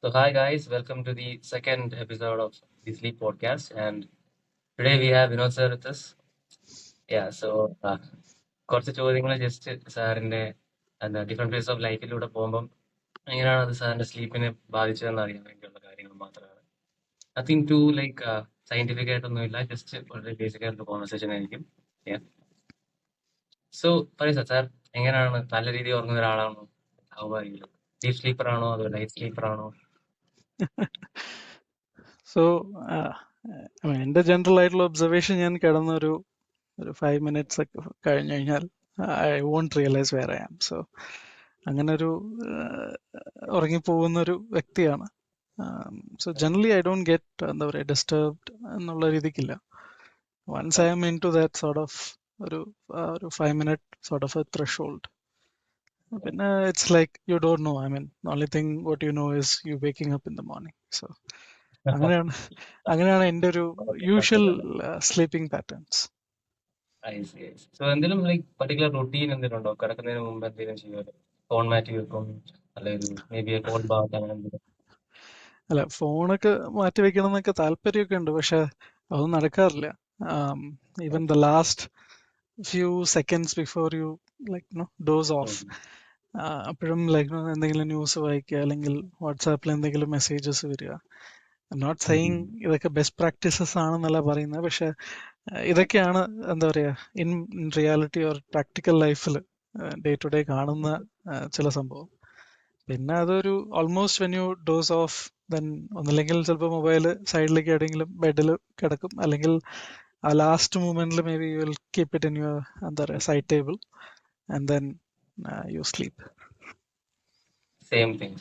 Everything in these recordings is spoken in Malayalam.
So, hi guys, welcome to the second episode of the Sleep Podcast. And today we have Vinod sir with us. Yeah, so കുറച്ച് ചോദ്യങ്ങൾ ജസ്റ്റ് സാറിന്റെ എന്താ ഡിഫറെന്റ് ഫേസ് ഓഫ് ലൈഫിലൂടെ പോകുമ്പം എങ്ങനെയാണ് അത് സാറിന്റെ സ്ലീപ്പിനെ ബാധിച്ചതെന്ന് അറിയാൻ വേണ്ടിയുള്ള കാര്യങ്ങൾ മാത്രമാണ്. നത്തിങ് ടു ലൈക്ക് സയന്റിഫിക് ആയിട്ടൊന്നുമില്ല, ജസ്റ്റ് വളരെ ബേസിക് ആയിട്ടുള്ള കോൺവെർസേഷൻ ആയിരിക്കും. സോ പറയൂ സാർ, എങ്ങനെയാണ് നല്ല രീതിയിൽ ഉറങ്ങുന്ന ഒരാളാണോ? ഡീപ് സ്ലീപ്പർ ആണോ അതോ ലൈറ്റ് സ്ലീപ്പർ ആണോ? സോ എൻ്റെ ജനറൽ ആയിട്ടുള്ള ഒബ്സർവേഷൻ, ഞാൻ കിടന്നൊരു 5 minutes ഒക്കെ കഴിഞ്ഞു കഴിഞ്ഞാൽ I won't realise where I am. So അങ്ങനെ ഒരു ഉറങ്ങിപ്പോകുന്ന ഒരു വ്യക്തിയാണ്. So generally I don't get എന്താ പറയുക ഡിസ്റ്റർബ്ഡ് എന്നുള്ള രീതിക്കില്ല. Once I am in to that sort of ഒരു 5 minute sort of a threshold, പിന്നെ it's like you don't know. I mean only thing what you know is you waking up in the morning. So അങ്ങനെയാണ് എൻ്റെ ഒരു യൂഷ്വൽ സ്ലീപ്പിംഗ് പാറ്റേൺസ്. സോ എന്തെങ്കിലും ലൈക്ക് പർട്ടിക്കുലർ റൊട്ടീൻ എന്തെങ്കിലും ഉണ്ടോ? കിടക്കുന്നതിന് മുമ്പ് എന്തെങ്കിലും ചെയ്യുമല്ലോ? ഫോൺ മാറ്റി വെക്കും, അല്ലെങ്കിൽ മേ ബി കോൾഡ് ബാത്ത് അങ്ങനെ എന്തെങ്കിലും? അല്ല, ഫോണൊക്കെ മാറ്റി വെക്കണം എന്നൊക്കെ താല്പര്യമൊക്കെ ഉണ്ട്, പക്ഷെ അതൊന്നും നടക്കാറില്ല. Even the last few seconds before you like doze off, അപ്പോഴും ലൈക്ക് എന്തെങ്കിലും ന്യൂസ് വായിക്കുക, അല്ലെങ്കിൽ വാട്സാപ്പിൽ എന്തെങ്കിലും മെസ്സേജസ് വരിക. നോട്ട് സെയിങ് ഇതൊക്കെ ബെസ്റ്റ് പ്രാക്ടീസസ് ആണെന്നല്ല പറയുന്നത്, പക്ഷെ ഇതൊക്കെയാണ് എന്താ പറയുക ഇൻ റിയാലിറ്റി ഓർ പ്രാക്ടിക്കൽ ലൈഫിൽ ഡേ ടു ഡേ കാണുന്ന ചില സംഭവം. പിന്നെ അതൊരു almost when you doze off, then ഒന്നില്ലെങ്കിൽ ചിലപ്പോൾ മൊബൈൽ സൈഡിലേക്ക് എവിടെയെങ്കിലും ബെഡിൽ കിടക്കും, അല്ലെങ്കിൽ ആ ലാസ്റ്റ് മൂമെന്റിൽ maybe you will keep it in your എന്താ പറയുക side table, and then you sleep. Same thing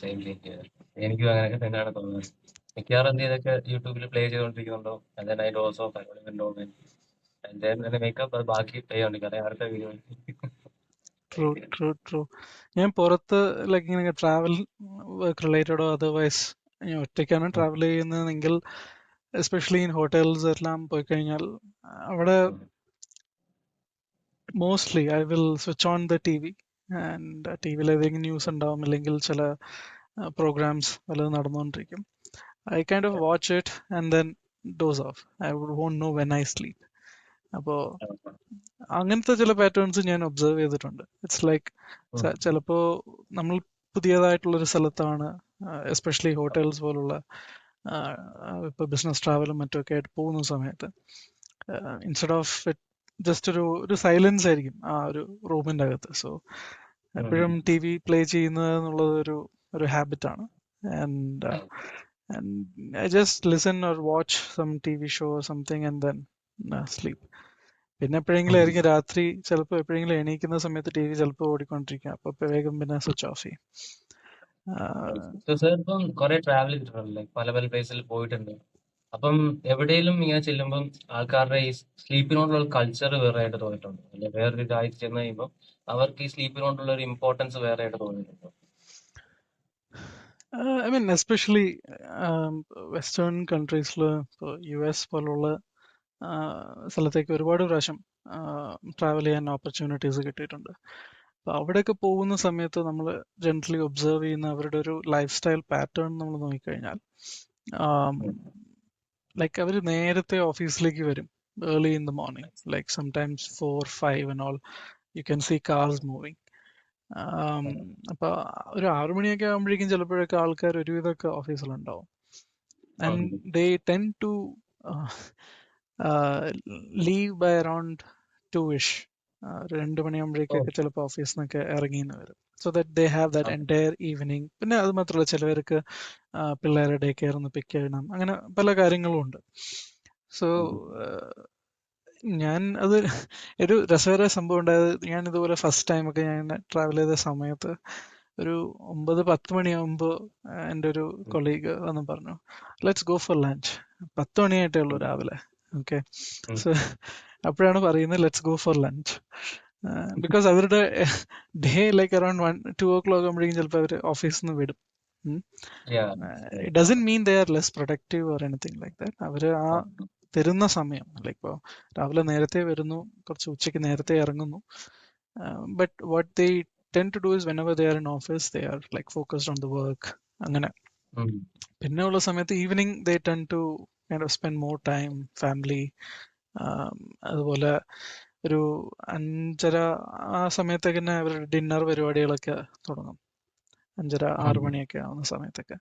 എനിക്കും അങ്ങനെയൊക്കെ തന്നെയാണ് തോന്നുന്നത്. മിക്കവാറും എന്ത് ചെയ്തൊക്കെ യൂട്യൂബിൽ play ചെയ്തോണ്ടിരിക്കുന്നുണ്ടോ, and then I doze off, I don't even know when. And then when I wake up, അത് ബാക്കി പ്ലേ ചെയ്തോണ്ടിരിക്കും, അടുത്ത വീഡിയോ. True true true. ഞാൻ പുറത്ത് ലൈക്ക് ഇങ്ങനെ ട്രാവൽ വർക്ക് റിലേറ്റഡോ അതർവൈസ് ഒറ്റയ്ക്കാണ് ട്രാവൽ ചെയ്യുന്നതെങ്കിൽ, എസ്പെഷ്യലി ഇൻ ഹോട്ടൽസ് എല്ലാം പോയി കഴിഞ്ഞാൽ അവിടെ mostly I will switch on the T V, and T വിയിൽ ഏതെങ്കിലും ന്യൂസ് ഉണ്ടാവും, അല്ലെങ്കിൽ ചില പ്രോഗ്രാംസ് വല്ലതും നടന്നുകൊണ്ടിരിക്കും. I kind of watch it and then doze off. I won't know when I sleep. അപ്പോൾ അങ്ങനത്തെ ചില പാറ്റേൺസ് ഞാൻ ഒബ്സർവ് ചെയ്തിട്ടുണ്ട്. ഇറ്റ്സ് ലൈക്ക് ചിലപ്പോൾ നമ്മൾ പുതിയതായിട്ടുള്ളൊരു സ്ഥലത്താണ്, എസ്പെഷ്യലി ഹോട്ടൽസ് പോലുള്ള ഇപ്പോൾ ബിസിനസ് ട്രാവലും മറ്റുമൊക്കെ ആയിട്ട് പോകുന്ന സമയത്ത്, ഇൻസ്റ്റെഡ് ഓഫ് ഇറ്റ് ജസ്റ്റ് ഒരു സൈലൻസ് ആയിരിക്കും ആ ഒരു റൂമിൻ്റെ അകത്ത്. സോ എപ്പോഴും ടി വി പ്ലേ ചെയ്യുന്നത് എന്നുള്ളത് ഒരു ഹാബിറ്റാണ്. And I just listen or watch some T V show something and then sleep. പിന്നെ എപ്പോഴെങ്കിലും ആയിരിക്കും രാത്രി, ചിലപ്പോൾ എപ്പോഴെങ്കിലും എണീക്കുന്ന സമയത്ത് ടി വി ചിലപ്പോൾ ഓടിക്കൊണ്ടിരിക്കുക, അപ്പൊ വേഗം പിന്നെ സ്വിച്ച് ഓഫ് ചെയ്യും. സർ ഇപ്പം കുറെ ട്രാവൽ ചെയ്തിട്ടുണ്ടല്ലോ, പല പല പ്ലേസിൽ പോയിട്ടുണ്ട്. അപ്പം എവിടെയെങ്കിലും ഇങ്ങനെ ചെല്ലുമ്പം ആൾക്കാരുടെ ഈ സ്ലീപ്പിനോടുള്ള കൾച്ചർ വേറെ ആയിട്ട് തോന്നിയിട്ടുണ്ടോ? അല്ലെ വേറൊരു രാജ്യത്ത് ചെന്ന് കഴിയുമ്പോൾ അവർക്ക് ഈ സ്ലീപ്പിനോടുള്ള ഒരു ഇമ്പോർട്ടൻസ് വേറെ ആയിട്ട് തോന്നിയിട്ടുണ്ടോ? ഐ മീൻ എസ്പെഷ്യലി വെസ്റ്റേൺ കൺട്രീസിൽ, യു എസ് പോലുള്ള സ്ഥലത്തേക്ക് ഒരുപാട് പ്രാവശ്യം ട്രാവൽ ചെയ്യാൻ ഓപ്പർച്യൂണിറ്റീസ് കിട്ടിയിട്ടുണ്ട്. അപ്പോൾ അവിടെയൊക്കെ പോകുന്ന സമയത്ത് നമ്മൾ ജനറലി ഒബ്സർവ് ചെയ്യുന്ന അവരുടെ ഒരു ലൈഫ് സ്റ്റൈൽ പാറ്റേൺ നമ്മൾ നോക്കിക്കഴിഞ്ഞാൽ, ലൈക്ക് അവർ നേരത്തെ ഓഫീസിലേക്ക് വരും, early in the morning, like sometimes 4-5 and all. You can see cars moving. അപ്പൊ ഒരു 6 മണിയൊക്കെ ആകുമ്പോഴേക്കും ചിലപ്പോഴൊക്കെ ആൾക്കാർ ഒരുവിധമൊക്കെ ഓഫീസിലുണ്ടാവും. And they tend to leave by around 2ish. 2 മണിയാകുമ്പോഴേക്കൊക്കെ ചിലപ്പോൾ ഓഫീസിൽ നിന്നൊക്കെ ഇറങ്ങിയെന്ന് വരും. So that they have that entire evening. പിന്നെ അത് മാത്രമല്ല, ചിലവർക്ക് പിള്ളേരെ ഡേ കെയർ ഒന്ന് പിക്ക് ചെയ്യണം, അങ്ങനെ പല കാര്യങ്ങളും ഉണ്ട്. സോ ഞാൻ അത് ഒരു രസകരമായ സംഭവം ഉണ്ടായത്, ഞാൻ ഇതുപോലെ ഫസ്റ്റ് ടൈമൊക്കെ ഞാൻ ട്രാവൽ ചെയ്ത സമയത്ത് ഒരു 9-10 മണിയാകുമ്പോൾ എൻ്റെ ഒരു കൊളീഗ് വന്ന് പറഞ്ഞു, ലെറ്റ്സ് ഗോ ഫോർ ലഞ്ച്. 10 മണിയായിട്ടേ ഉള്ളൂ രാവിലെ. ഓക്കെ, സോ അപ്പോഴാണ് പറയുന്നത് let's go for lunch. Because അവരുടെ ഡേ ലൈക്ക് അറൌണ്ട് 1-2 o'clock ആകുമ്പോഴേക്കും ചിലപ്പോൾ അവർ ഓഫീസിൽ നിന്ന് വിടും. It doesn't mean they are less productive or anything like that. അവർ ആ തരുന്ന സമയം, ലൈക്ക് ഇപ്പോൾ രാവിലെ നേരത്തെ വരുന്നു, കുറച്ച് ഉച്ചയ്ക്ക് നേരത്തെ ഇറങ്ങുന്നു. But what they tend to do is whenever they are in office, they are like focused on the work. അങ്ങനെ ഉം. പിന്നെ ഉള്ള സമയത്ത് evening they tend to kind of spend more time family. അതുപോലെ ഒരു 5:30 ആ സമയത്തൊക്കെ തന്നെ അവരുടെ ഡിന്നർ പരിപാടികളൊക്കെ തുടങ്ങും. 5:30 6 ഉം. മണിയൊക്കെ ആവുന്ന സമയത്തൊക്കെ.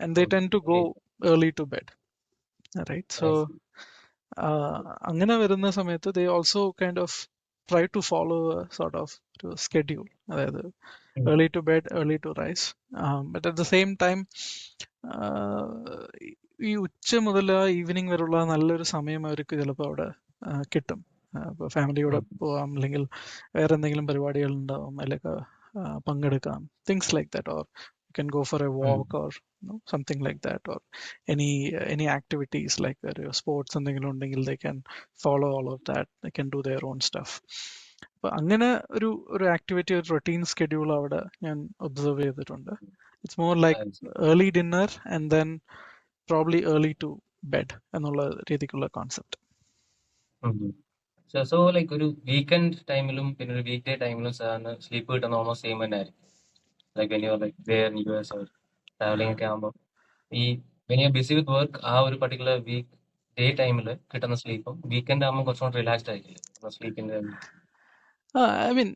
And they tend to go Okay. Early to bed, right? So I see. അങ്ങനെ വരുന്ന സമയത്ത് they also kind of try to follow sort of ഒരു സ്കെഡ്യൂൾ, അതായത് ഉം. early to bed, early to rise. But at the same time, ഈ ഉച്ച മുതൽ ഈവനിങ് വരെയുള്ള നല്ലൊരു സമയം അവർക്ക് ചിലപ്പോൾ അവിടെ കിട്ടും. ഇപ്പോൾ ഫാമിലിയോടെ ഉം. പോവാം, അല്ലെങ്കിൽ വേറെ എന്തെങ്കിലും പരിപാടികൾ ഉണ്ടാവും, അതിലൊക്കെ പങ്കെടുക്കാം, things like that. Or you can go for a um. Walk or something like that. Or any activities like ഒരു സ്പോർട്സ് എന്തെങ്കിലും ഉണ്ടെങ്കിൽ they can follow all of that, they can do their own stuff. അപ്പൊ അങ്ങനെ ഒരു ആക്ടിവിറ്റി, ഒരു റൊട്ടീൻ സ്കെഡ്യൂൾ അവിടെ ഞാൻ ഒബ്സർവ് ചെയ്തിട്ടുണ്ട്. It's more like I see. Early dinner and then probably early to bed എന്നുള്ള രീതിക്കുള്ള കോൺസെപ്റ്റ്. സോ ലൈക്ക് ഒരു വീക്കെൻഡ് ടൈമിലും പിന്നെ ഒരു വീക്ക് ഡേ ടൈമിലും സാറിന് സ്ലീപ്പ് കിട്ടുന്ന ഓൾമോസ്റ്റ് സെയിം തന്നെ ആയിരിക്കും. Like when you are like there in US or travelling ഒക്കെ ആകുമ്പോൾ ഈ when you R busy with work ആ ഒരു പർട്ടിക്കുലർ വീക്ക് ഡേ ടൈമിൽ കിട്ടുന്ന സ്ലീപ്പും വീക്കെൻഡ് ആകുമ്പോൾ കുറച്ചുകൂടെ relaxed ആയിരിക്കില്ലേ സ്ലീപ്പിന്റെ? I mean,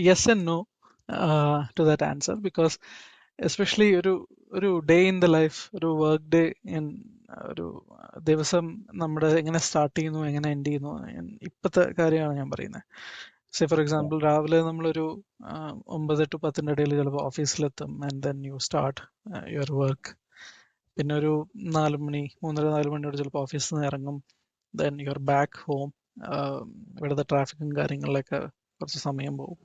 yes and no to that answer, because especially ഒരു ഡേ ഇൻ ദ ലൈഫ്, ഒരു വർക്ക് ഡേ, ഒരു ദിവസം നമ്മുടെ എങ്ങനെ സ്റ്റാർട്ട് ചെയ്യുന്നു, എങ്ങനെ എൻഡ് ചെയ്യുന്നു, ഇപ്പോഴത്തെ കാര്യമാണ് ഞാൻ പറയുന്നത്. സേ ഫോർ എക്സാമ്പിൾ, രാവിലെ നമ്മളൊരു 9 to 10 ഇടയിൽ ചിലപ്പോൾ ഓഫീസിലെത്തും, and then you start your work. പിന്നെ ഒരു 4 മണി, 3:30 4 മണിയോട് ചിലപ്പോൾ ഓഫീസിൽ നിന്ന് ഇറങ്ങും, then you are back home. ഇവിടുത്തെ ട്രാഫിക്കും കാര്യങ്ങളിലൊക്കെ കുറച്ച് സമയം പോകും.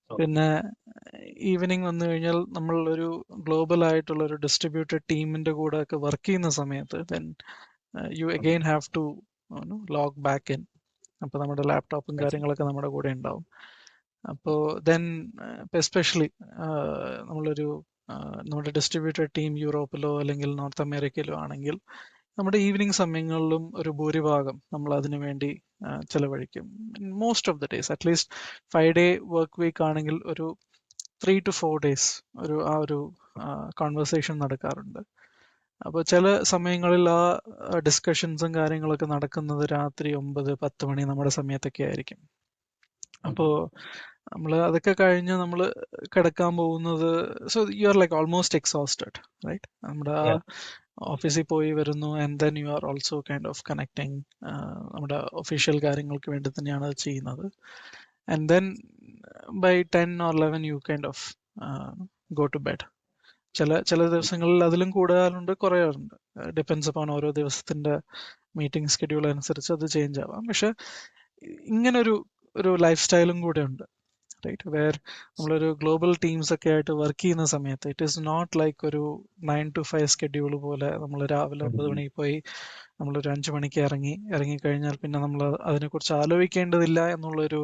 പിന്നെ ഈവനിങ് വന്നു കഴിഞ്ഞാൽ നമ്മൾ ഒരു ഗ്ലോബൽ ആയിട്ടുള്ള ഒരു ഡിസ്ട്രിബ്യൂട്ടഡ് ടീമിന്റെ കൂടെ ഒക്കെ വർക്ക് ചെയ്യുന്ന സമയത്ത് then you again have to log back in. അപ്പോൾ നമ്മുടെ ലാപ്ടോപ്പും കാര്യങ്ങളൊക്കെ നമ്മുടെ കൂടെ ഉണ്ടാവും. അപ്പോൾ ദെൻ എസ്പെഷ്യലി നമ്മളൊരു നമ്മുടെ ഡിസ്ട്രിബ്യൂട്ടഡ് ടീം യൂറോപ്പിലോ അല്ലെങ്കിൽ നോർത്ത് അമേരിക്കയിലോ ആണെങ്കിൽ നമ്മുടെ ഈവനിങ് സമയങ്ങളിലും ഒരു ഭൂരിഭാഗം നമ്മൾ അതിനു വേണ്ടി ചെലവഴിക്കും. Most of the days, at least 5-day work week ആണെങ്കിൽ ഒരു 3 to 4 days ഒരു കോൺവെർസേഷൻ നടക്കാറുണ്ട്. അപ്പോൾ ചില സമയങ്ങളിൽ ആ ഡിസ്കഷൻസും കാര്യങ്ങളൊക്കെ നടക്കുന്നത് രാത്രി 9-10 മണി നമ്മുടെ സമയത്തൊക്കെ ആയിരിക്കും. അപ്പോൾ നമ്മൾ അതൊക്കെ കഴിഞ്ഞ് നമ്മൾ കിടക്കാൻ പോകുന്നത്, so you are like almost exhausted, right? നമ്മുടെ ആ ഓഫീസിൽ പോയി വരുന്നു, and then you are also kind of connecting, നമ്മുടെ ഒഫീഷ്യൽ കാര്യങ്ങൾക്ക് വേണ്ടി തന്നെയാണ് അത് ചെയ്യുന്നത്. And then by 10 or 11 you kind of go to bed. ചില ദിവസങ്ങളിൽ അതിലും കൂടുതലുണ്ട്, കുറയാറുണ്ട്. ഡിപ്പെൻസ് അപ്പോൺ ഓരോ ദിവസത്തിന്റെ മീറ്റിംഗ് സ്കെഡ്യൂൾ അനുസരിച്ച് അത് ചേഞ്ച് ആവാം. പക്ഷെ ഇങ്ങനൊരു ലൈഫ് സ്റ്റൈലും കൂടെ ഉണ്ട്, റൈറ്റ്? വേർ നമ്മളൊരു ഗ്ലോബൽ ടീംസ് ഒക്കെ ആയിട്ട് വർക്ക് ചെയ്യുന്ന സമയത്ത് ഇറ്റ് ഈസ് നോട്ട് ലൈക്ക് ഒരു 9 to 5 സ്കെഡ്യൂൾ പോലെ നമ്മൾ രാവിലെ 9 മണിക്ക് പോയി നമ്മളൊരു 5 മണിക്ക് ഇറങ്ങിക്കഴിഞ്ഞാൽ പിന്നെ നമ്മൾ അതിനെക്കുറിച്ച് ആലോചിക്കേണ്ടതില്ല എന്നുള്ളൊരു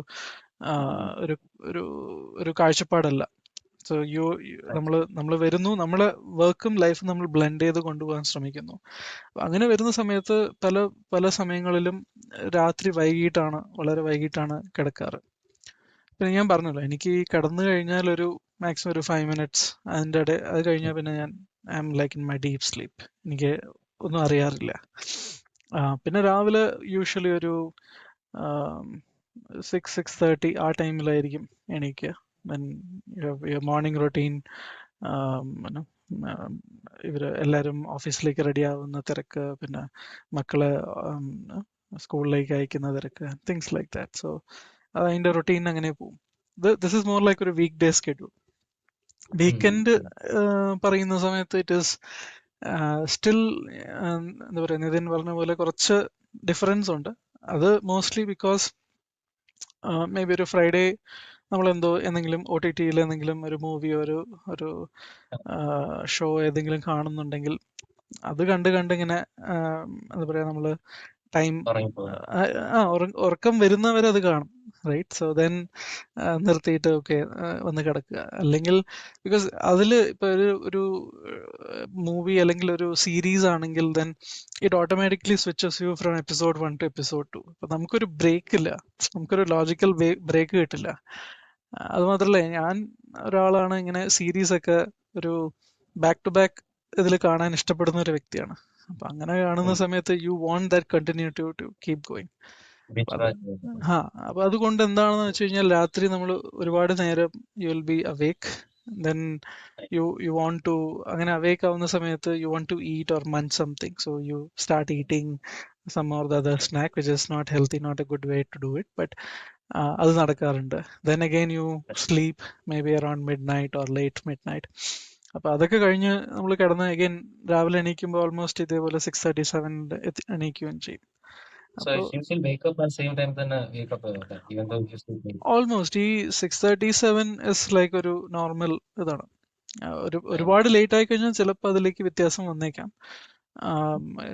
ഒരു ഒരു ഒരു കാഴ്ചപ്പാടല്ല. സോ നമ്മൾ വരുന്നു, നമ്മളെ വർക്കും ലൈഫും നമ്മൾ ബ്ലെൻഡ് ചെയ്ത് കൊണ്ടുപോകാൻ ശ്രമിക്കുന്നു. അങ്ങനെ വരുന്ന സമയത്ത് പല സമയങ്ങളിലും രാത്രി വളരെ വൈകിട്ടാണ് കിടക്കാറ്. പിന്നെ ഞാൻ പറഞ്ഞല്ലോ, എനിക്ക് ഈ കിടന്നു കഴിഞ്ഞാൽ ഒരു മാക്സിമം ഒരു 5 minutes, അത് കഴിഞ്ഞാൽ പിന്നെ I am like in my deep sleep. എനിക്ക് ഒന്നും അറിയാറില്ല. പിന്നെ രാവിലെ യൂഷ്വലി ഒരു 6-6:30 ആ ടൈമിലായിരിക്കും എണീക്കുക. മോർണിംഗ് റൊട്ടീൻ, എല്ലാവരും ഓഫീസിലേക്ക് റെഡി ആവുന്ന തിരക്ക്, പിന്നെ മക്കളെ സ്കൂളിലേക്ക് അയക്കുന്ന തിരക്ക്, തിങ്സ് ലൈക്ക് ദാറ്റ്. സോ അതിന്റെ റൊട്ടീൻ അങ്ങനെ പോകും. ദിസ് ഇസ് മോർ ലൈക്ക് ഒരു വീക്ക് ഡേ സ്കെഡ്യൂൾ. വീക്കെൻഡ് പറയുന്ന സമയത്ത് ഇറ്റ് ഈസ് സ്റ്റിൽ, എന്താ പറയുക, നിതിൻ പറഞ്ഞ പോലെ കുറച്ച് ഡിഫറൻസ് ഉണ്ട്. അത് മോസ്റ്റ്ലി ബിക്കോസ് മേ ബി ഒരു ഫ്രൈഡേ നമ്മൾ എന്തെങ്കിലും OTT-യിൽ എന്തെങ്കിലും ഒരു മൂവിയോ ഒരു ഷോ ഏതെങ്കിലും കാണുന്നുണ്ടെങ്കിൽ അത് കണ്ട് ഇങ്ങനെ എന്താ പറയാ, നമ്മള് ടൈം ഉറക്കം വരുന്നവരെ അത് കാണും, റൈറ്റ്? സോ ദെൻ നിർത്തിയിട്ട് ഓക്കെ വന്ന് കിടക്കുക. അല്ലെങ്കിൽ ബിക്കോസ് അതിൽ ഇപ്പൊ ഒരു മൂവി അല്ലെങ്കിൽ ഒരു സീരീസ് ആണെങ്കിൽ then it automatically switches you from episode 1 to episode 2. അപ്പൊ നമുക്കൊരു ബ്രേക്ക് ഇല്ല, നമുക്കൊരു ലോജിക്കൽ ബ്രേക്ക് കിട്ടില്ല. അത് മാത്രല്ല, ഞാൻ ഒരാളാണ് ഇങ്ങനെ സീരീസ് ഒക്കെ ഒരു ബാക്ക് ടു ബാക്ക് ഇതിൽ കാണാൻ ഇഷ്ടപ്പെടുന്ന ഒരു വ്യക്തിയാണ്. അപ്പൊ അങ്ങനെ കാണുന്ന സമയത്ത് you want that continue to keep going. Beach അത് വാച്ച്. ആ അപ്പൊ അതുകൊണ്ട് എന്താണെന്ന് വെച്ച് കഴിഞ്ഞാൽ രാത്രി നമ്മൾ ഒരുപാട് നേരം you will be awake, then you want to, അങ്ങനെ അവേക്ക് ആവുന്ന സമയത്ത് you want to eat or munch something, so you start eating some or the other snack which is not healthy, not a good way to do it, but അത് നടക്കാറുണ്ട്. Then again you sleep maybe around midnight or late midnight. അപ്പൊ അതൊക്കെ കഴിഞ്ഞ് നമ്മൾ കിടന്ന് അഗെയിൻ രാവിലെ എണീക്കുമ്പോൾ ഓൾമോസ്റ്റ് ഇതേപോലെ 6:37 എണീക്കുകയും ചെയ്യും. So അപ്പോൾ you still wake up at same time then wake up that even though you sleep late. Almost ഈ 6:37 ഇസ് ലൈക്ക് ഒരു നോർമൽ ഇതാണ്. Right. ഒരുപാട് ലേറ്റ് ആയി കഴിഞ്ഞാൽ ചിലപ്പോൾ അതിലേക്ക് വ്യത്യാസം വന്നേക്കാം.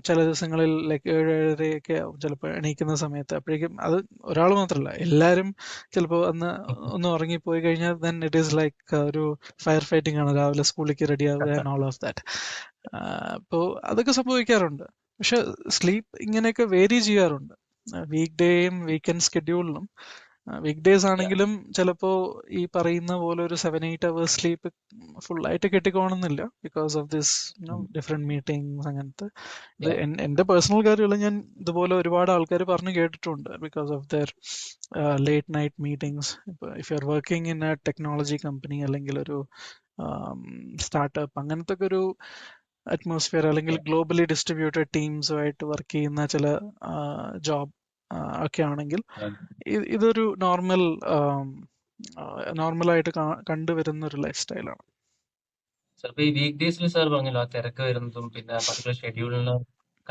ചില ദിവസങ്ങളിൽ ലൈക്ക് 7-7:30 ആവും ചിലപ്പോൾ എണീക്കുന്ന സമയത്ത്. അപ്പോഴേക്കും അത് ഒരാൾ മാത്രമല്ല, എല്ലാവരും ചിലപ്പോൾ അന്ന് ഒന്ന് ഉറങ്ങിപ്പോയി കഴിഞ്ഞാൽ ദെൻ ഇറ്റ് ഈസ് ലൈക്ക് ഒരു ഫയർ ഫൈറ്റിംഗ് ആണ്, രാവിലെ സ്കൂളിലേക്ക് റെഡി ആവുക ആൻഡ് ഓൾ ഓഫ് ദാറ്റ്. അപ്പോൾ അതൊക്കെ സംഭവിക്കാറുണ്ട്. പക്ഷെ സ്ലീപ്പ് ഇങ്ങനെയൊക്കെ വേരി ചെയ്യാറുണ്ട് വീക്ക് ഡേയും വീക്കെൻഡ് സ്കെഡ്യൂളിലും. Week days Yeah. ആണെങ്കിലും ചിലപ്പോ ഈ പറയുന്ന പോലെ ഒരു 7-8 hours സ്ലീപ്പ് ഫുൾ ആയിട്ട് കിട്ടിക്കോണമെന്നില്ല, because of this different meetings അങ്ങനത്തെ. ഇത് Yeah. എന്റെ പേഴ്സണൽ കാര്യമുള്ള ഞാൻ ഇതുപോലെ ഒരുപാട് ആൾക്കാർ പറഞ്ഞു കേട്ടിട്ടുണ്ട്, because of their late night meetings. ഇപ്പൊ if you are working in a technology company അല്ലെങ്കിൽ ഒരു സ്റ്റാർട്ടപ്പ് അങ്ങനത്തെ ഒക്കെ ഒരു അറ്റ്മോസ്ഫിയർ, അല്ലെങ്കിൽ Yeah. ഗ്ലോബലി ഡിസ്ട്രിബ്യൂട്ടഡ് ടീംസുമായിട്ട് വർക്ക് ചെയ്യുന്ന ചില ജോബ് ഒക്കെ ആണെങ്കിൽ Right. ഇതൊരു നോർമലായിട്ട് കണ്ടുവരുന്ന ഒരു ലൈഫ് സ്റ്റൈലാണ്. ചിലപ്പോൾ ഈ വീക്ക് ഡേയ്സിൽ സാർ പറഞ്ഞല്ലോ ആ തിരക്ക് വരുന്നതും പിന്നെ പർട്ടിക്കുലർ ഷെഡ്യൂളിന്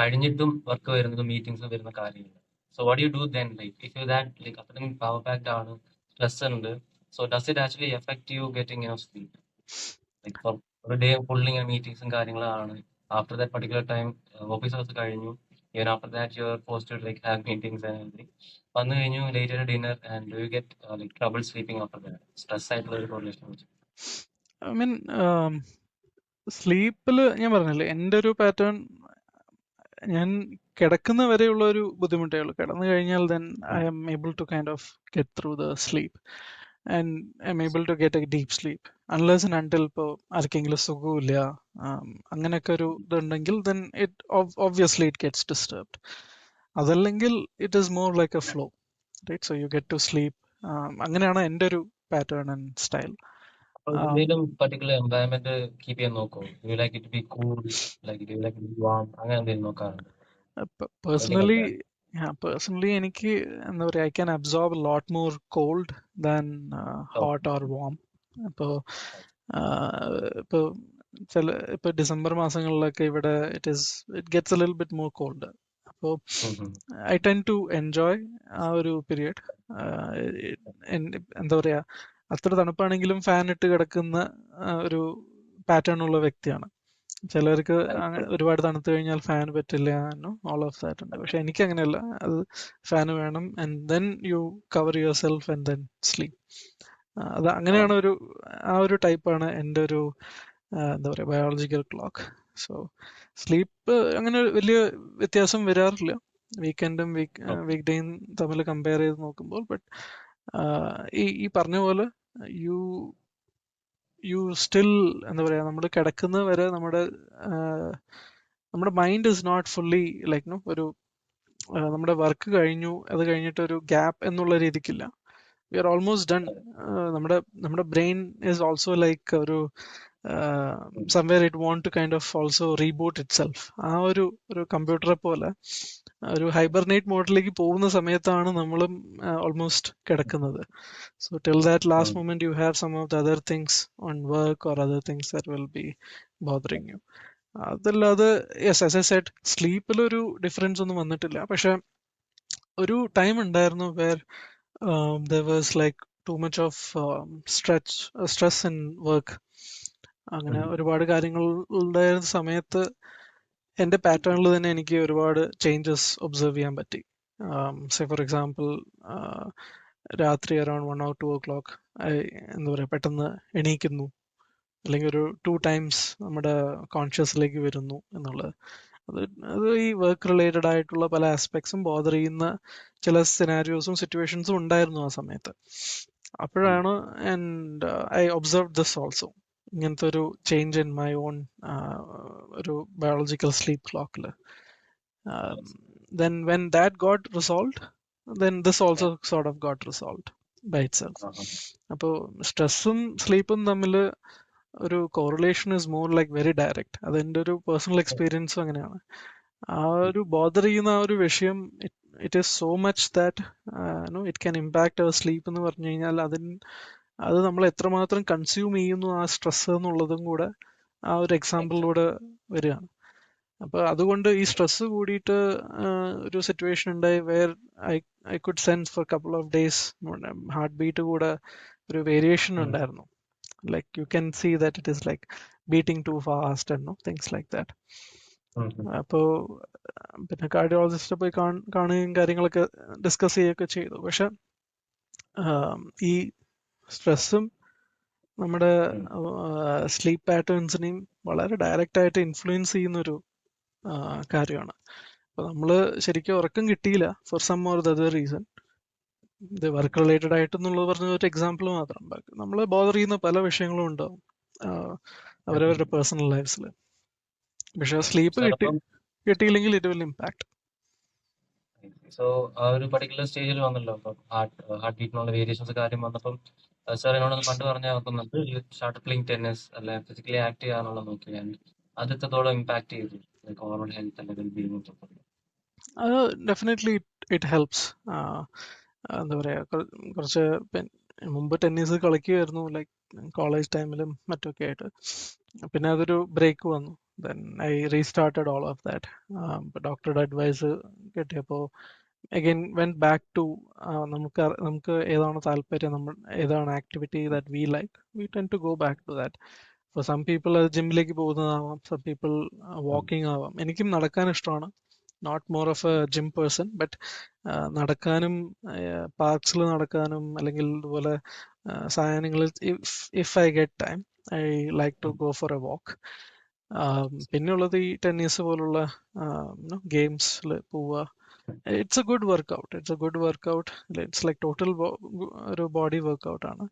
കഴിഞ്ഞിട്ടും വർക്ക് വരുന്നതും മീറ്റിംഗ്സ് വരുന്ന കാര്യങ്ങൾ. So what you do then like if you that like അത്രയും പവർ പാക്ഡ് ആണ്, സ്ട്രെസ് ഉണ്ട്, so does it actually affect you getting your sleep like for ഒരു ഡേ ഫുൾ ഇങ്ങനെ മീറ്റിംഗ്സും കാര്യങ്ങളാണ്. After that particular time office hours കഴിഞ്ഞു, even after that you are forced to like have meetings and everything, വന്നു കഴിഞ്ഞു later dinner and do you get like trouble sleeping after that stress ആയിട്ടുള്ള ഒരു കോറിലേഷൻ വെച്ച്? ഐ മീൻ സ്ലീപ്പിൽ ഞാൻ പറഞ്ഞില്ലേ, എൻ്റെ ഒരു പാറ്റേൺ ഞാൻ കിടക്കുന്ന വരെയുള്ള ഒരു ബുദ്ധിമുട്ടേ ഉള്ളൂ. കിടന്നു കഴിഞ്ഞാൽ then I am able to kind of get through the sleep and I am able to get a deep sleep unless and until ഇപ്പോൾ ആർക്കെങ്കിലും സുഖമില്ല അങ്ങനെയൊക്കെ ഒരു ഇതുണ്ടെങ്കിൽ then it obviously it gets disturbed. അതല്ലെങ്കിൽ it is more like a flow, right? So you get to sleep. അങ്ങനെയാണ് എൻ്റെ ഒരു പാറ്റേൺ ആൻഡ് സ്റ്റൈൽ. അപ്പോൾ എന്തെങ്കിലും പർട്ടിക്കുലർ എൻവയറമെന്റ് കീപ്പ് ചെയ്യാൻ നോക്കുമോ? You like it be cool, like you like it warm, അങ്ങനെ എന്തെങ്കിലും നോക്കാറുണ്ട്? പേഴ്സണലി എനിക്ക് എന്താ പറയുക, I can absorb lot more cold than hot or warm. ഇപ്പോൾ ഇപ്പോൾ ഇപ്പോൾ ഡിസംബർ മാസങ്ങളിലൊക്കെ ഇവിടെ it gets a little bit more cold. അപ്പോൾ ഐ ടെൻ ടു എൻജോയ് ആ ഒരു പീരിയഡ്. എന്താ പറയുക, അത്ര തണുപ്പാണെങ്കിലും ഫാൻ ഇട്ട് കിടക്കുന്ന ഒരു പാറ്റേൺ ഉള്ള വ്യക്തിയാണ്. ചിലർക്ക് ഒരുപാട് തണുത്തു കഴിഞ്ഞാൽ ഫാൻ പറ്റില്ല, ഓൾ ഓഫ് ദാറ്റ് ഉണ്ട്. പക്ഷെ എനിക്ക് അങ്ങനെയല്ല, അത് ഫാൻ വേണം and then U cover your self and then sleep. അത് അങ്ങനെയാണ് ആ ഒരു ടൈപ്പാണ് എൻ്റെ ഒരു എന്താ പറയുക ബയോളജിക്കൽ ക്ലോക്ക്. സോ സ്ലീപ്പ് അങ്ങനെ വലിയ വ്യത്യാസം വരാറില്ല വീക്കെൻഡും വീക്ക് ഡേയും തമ്മിൽ കമ്പയർ ചെയ്ത് നോക്കുമ്പോൾ. ബട്ട് ഈ പറഞ്ഞ പോലെ യു സ്റ്റിൽ എന്താ പറയുക, നമ്മൾ കിടക്കുന്ന വരെ നമ്മുടെ mind is not fully like ഒരു നമ്മുടെ വർക്ക് കഴിഞ്ഞു, അത് കഴിഞ്ഞിട്ട് ഒരു ഗ്യാപ്പ് എന്നുള്ള രീതിക്കില്ല. We are almost done. നമ്മുടെ ബ്രെയിൻ ഈസ് ഓൾസോ ലൈക്ക് ഒരു somewhere it want to kind of also reboot itself. ആ ഒരു കമ്പ്യൂട്ടറെ പോലെ ഒരു ഹൈബർനേറ്റ് മോഡിലേക്ക് പോകുന്ന സമയത്താണ് നമ്മളും ഓൾമോസ്റ്റ് കിടക്കുന്നത്. So till that last moment you have some of the other things on work or other things that will be bothering you. അതല്ലാതെ യെസ്, ആസ് ഐ സെഡ്, സ്ലീപ്പിൽ ഒരു ഡിഫറൻസ് ഒന്നും വന്നിട്ടില്ല. പക്ഷെ ഒരു ടൈം ഉണ്ടായിരുന്നു where there was like too much of stress in work. അങ്ങനെ ഒരുപാട് കാര്യങ്ങൾ ഉണ്ടായിരുന്ന സമയത്ത് എൻ്റെ പാറ്റേണിൽ തന്നെ എനിക്ക് ഒരുപാട് ചേഞ്ചസ് ഒബ്സർവ് ചെയ്യാൻ പറ്റി. സേ ഫോർ എക്സാമ്പിൾ, രാത്രി അറൌണ്ട് 1 or 2 o'clock എന്താ പറയുക പെട്ടെന്ന് എണീക്കുന്നു, അല്ലെങ്കിൽ ഒരു 2 times നമ്മുടെ കോൺഷ്യസിലേക്ക് വരുന്നു എന്നുള്ളത്. അത് ഈ വർക്ക് റിലേറ്റഡ് ആയിട്ടുള്ള പല ആസ്പെക്ട്സും ബോദർ ചെയ്യുന്ന ചില സിനാരിയോസും സിറ്റുവേഷൻസും ഉണ്ടായിരുന്നു ആ സമയത്ത്. അപ്പോഴാണ് and I observe this also. ഇങ്ങനത്തെ ഒരു ചേഞ്ച് ഇൻ മൈ ഓൺ ഒരു ബയോളജിക്കൽ സ്ലീപ്പ് ക്ലോക്കിൽ. Then when that got resolved, then this also sort of got resolved by itself. അപ്പോൾ സ്ട്രെസ്സും സ്ലീപ്പും തമ്മിൽ ഒരു correlation is more like very direct. അതെൻ്റെ ഒരു പേഴ്സണൽ എക്സ്പീരിയൻസും അങ്ങനെയാണ്. ആ ഒരു ബോദർ ചെയ്യുന്ന ആ ഒരു വിഷയം it is so much that it can impact our sleep എന്ന് പറഞ്ഞു കഴിഞ്ഞാൽ അത് നമ്മൾ എത്രമാത്രം കൺസ്യൂം ചെയ്യുന്നു ആ സ്ട്രെസ് എന്നുള്ളതും കൂടെ ആ ഒരു എക്സാമ്പിളിലൂടെ വരികയാണ്. അപ്പൊ അതുകൊണ്ട് ഈ സ്ട്രെസ് കൂടിയിട്ട് ഒരു സിറ്റുവേഷൻ ഉണ്ടായി where I could sense for couple of days heartbeat കൂടെ ഒരു വേരിയേഷൻ ഉണ്ടായിരുന്നു. Like you can see that it is like beating too fast and things like that. അപ്പോൾ പിന്നെ കാർഡിയോളജിസ്റ്റ് പോയി കാണുകയും കാര്യങ്ങളൊക്കെ ഡിസ്കസ് ചെയ്യുകയൊക്കെ ചെയ്തു. പക്ഷെ ഈ സ്ട്രെസ്സും നമ്മുടെ സ്ലീപ്പ് പാറ്റേൺസിനെയും വളരെ ഡയറക്റ്റ് ആയിട്ട് ഇൻഫ്ലുവൻസ് ചെയ്യുന്നൊരു കാര്യമാണ്. അപ്പൊ നമ്മള് ശരിക്കും ഉറക്കം കിട്ടിയില്ല for some or the other reason, ഇത് വർക്ക് റിലേറ്റഡ് ആയിട്ടെന്നുള്ളത് പറഞ്ഞ ഒരു എക്സാമ്പിൾ മാത്രം. നമ്മള് ബോദർ ചെയ്യുന്ന പല വിഷയങ്ങളും ഉണ്ടാവും അവരവരുടെ പേഴ്സണൽ ലൈഫിൽ. പക്ഷെ സ്ലീപ്പ് കിട്ടിയില്ലെങ്കിൽ ഇറ്റ് വിൽ ഇമ്പാക്ട്. സോ ആ ഒരു പർട്ടിക്കുലർ സ്റ്റേജിൽ വന്നല്ലോ, അപ്പം ഹാർട്ട് ബീറ്റിനുള്ള വേരിയേഷൻസ് കാര്യം വന്നപ്പം സാർ എന്നോടൊന്ന് പണ്ട് പറഞ്ഞ ഓർക്കുന്നുണ്ട്, യു സ്റ്റാർട്ട് പ്ലേയിങ് ടെന്നീസ് അല്ലെ ഫിസിക്കലി ആക്റ്റീവ് ആകാനുള്ള നോക്കി. അത് എത്രത്തോളം ഇമ്പാക്ട് ചെയ്തു ഓവറോൾ ഹെൽത്ത് അല്ലെങ്കിൽ വെൽബീയിങ്? അത് ഡെഫിനറ്റ്ലി ഇറ്റ് ഹെൽപ്സ്. എന്താ പറയാ, കുറച്ച് മുമ്പ് ടെന്നീസ് കളിക്കുമായിരുന്നു ലൈക്ക് കോളേജ് ടൈമിലും മറ്റൊക്കെ ആയിട്ട്. പിന്നെ അതൊരു ബ്രേക്ക് വന്നു. Then I restarted all of that. ഡോക്ടറുടെ അഡ്വൈസ് കിട്ടിയപ്പോൾ അഗൈൻ വെന്റ് ബാക്ക് ടു നമുക്ക് ഏതാണ് താല്പര്യം, ഏതാണ് activity that we like, we tend to go back to that. For some people അത് ജിമ്മിലേക്ക് പോകുന്നതാവാം, സം പീപ്പിൾ വാക്കിംഗ് ആവാം. എനിക്കും നടക്കാൻ ഇഷ്ടമാണ്, not more of a gym person, but നടക്കാനും പാർക്സിൽ നടക്കാനും അല്ലെങ്കിൽ ഇതുപോലെ സായാഹ്നങ്ങളിൽ if I get time I like to go for a walk. പിന്നെയുള്ളത് ഈ ടെന്നീസ് പോലുള്ള ഗെയിംസിൽ പോവുക. It's a good workout. It's like total ഒരു ബോഡി വർക്ക്ഔട്ട് ആണ്.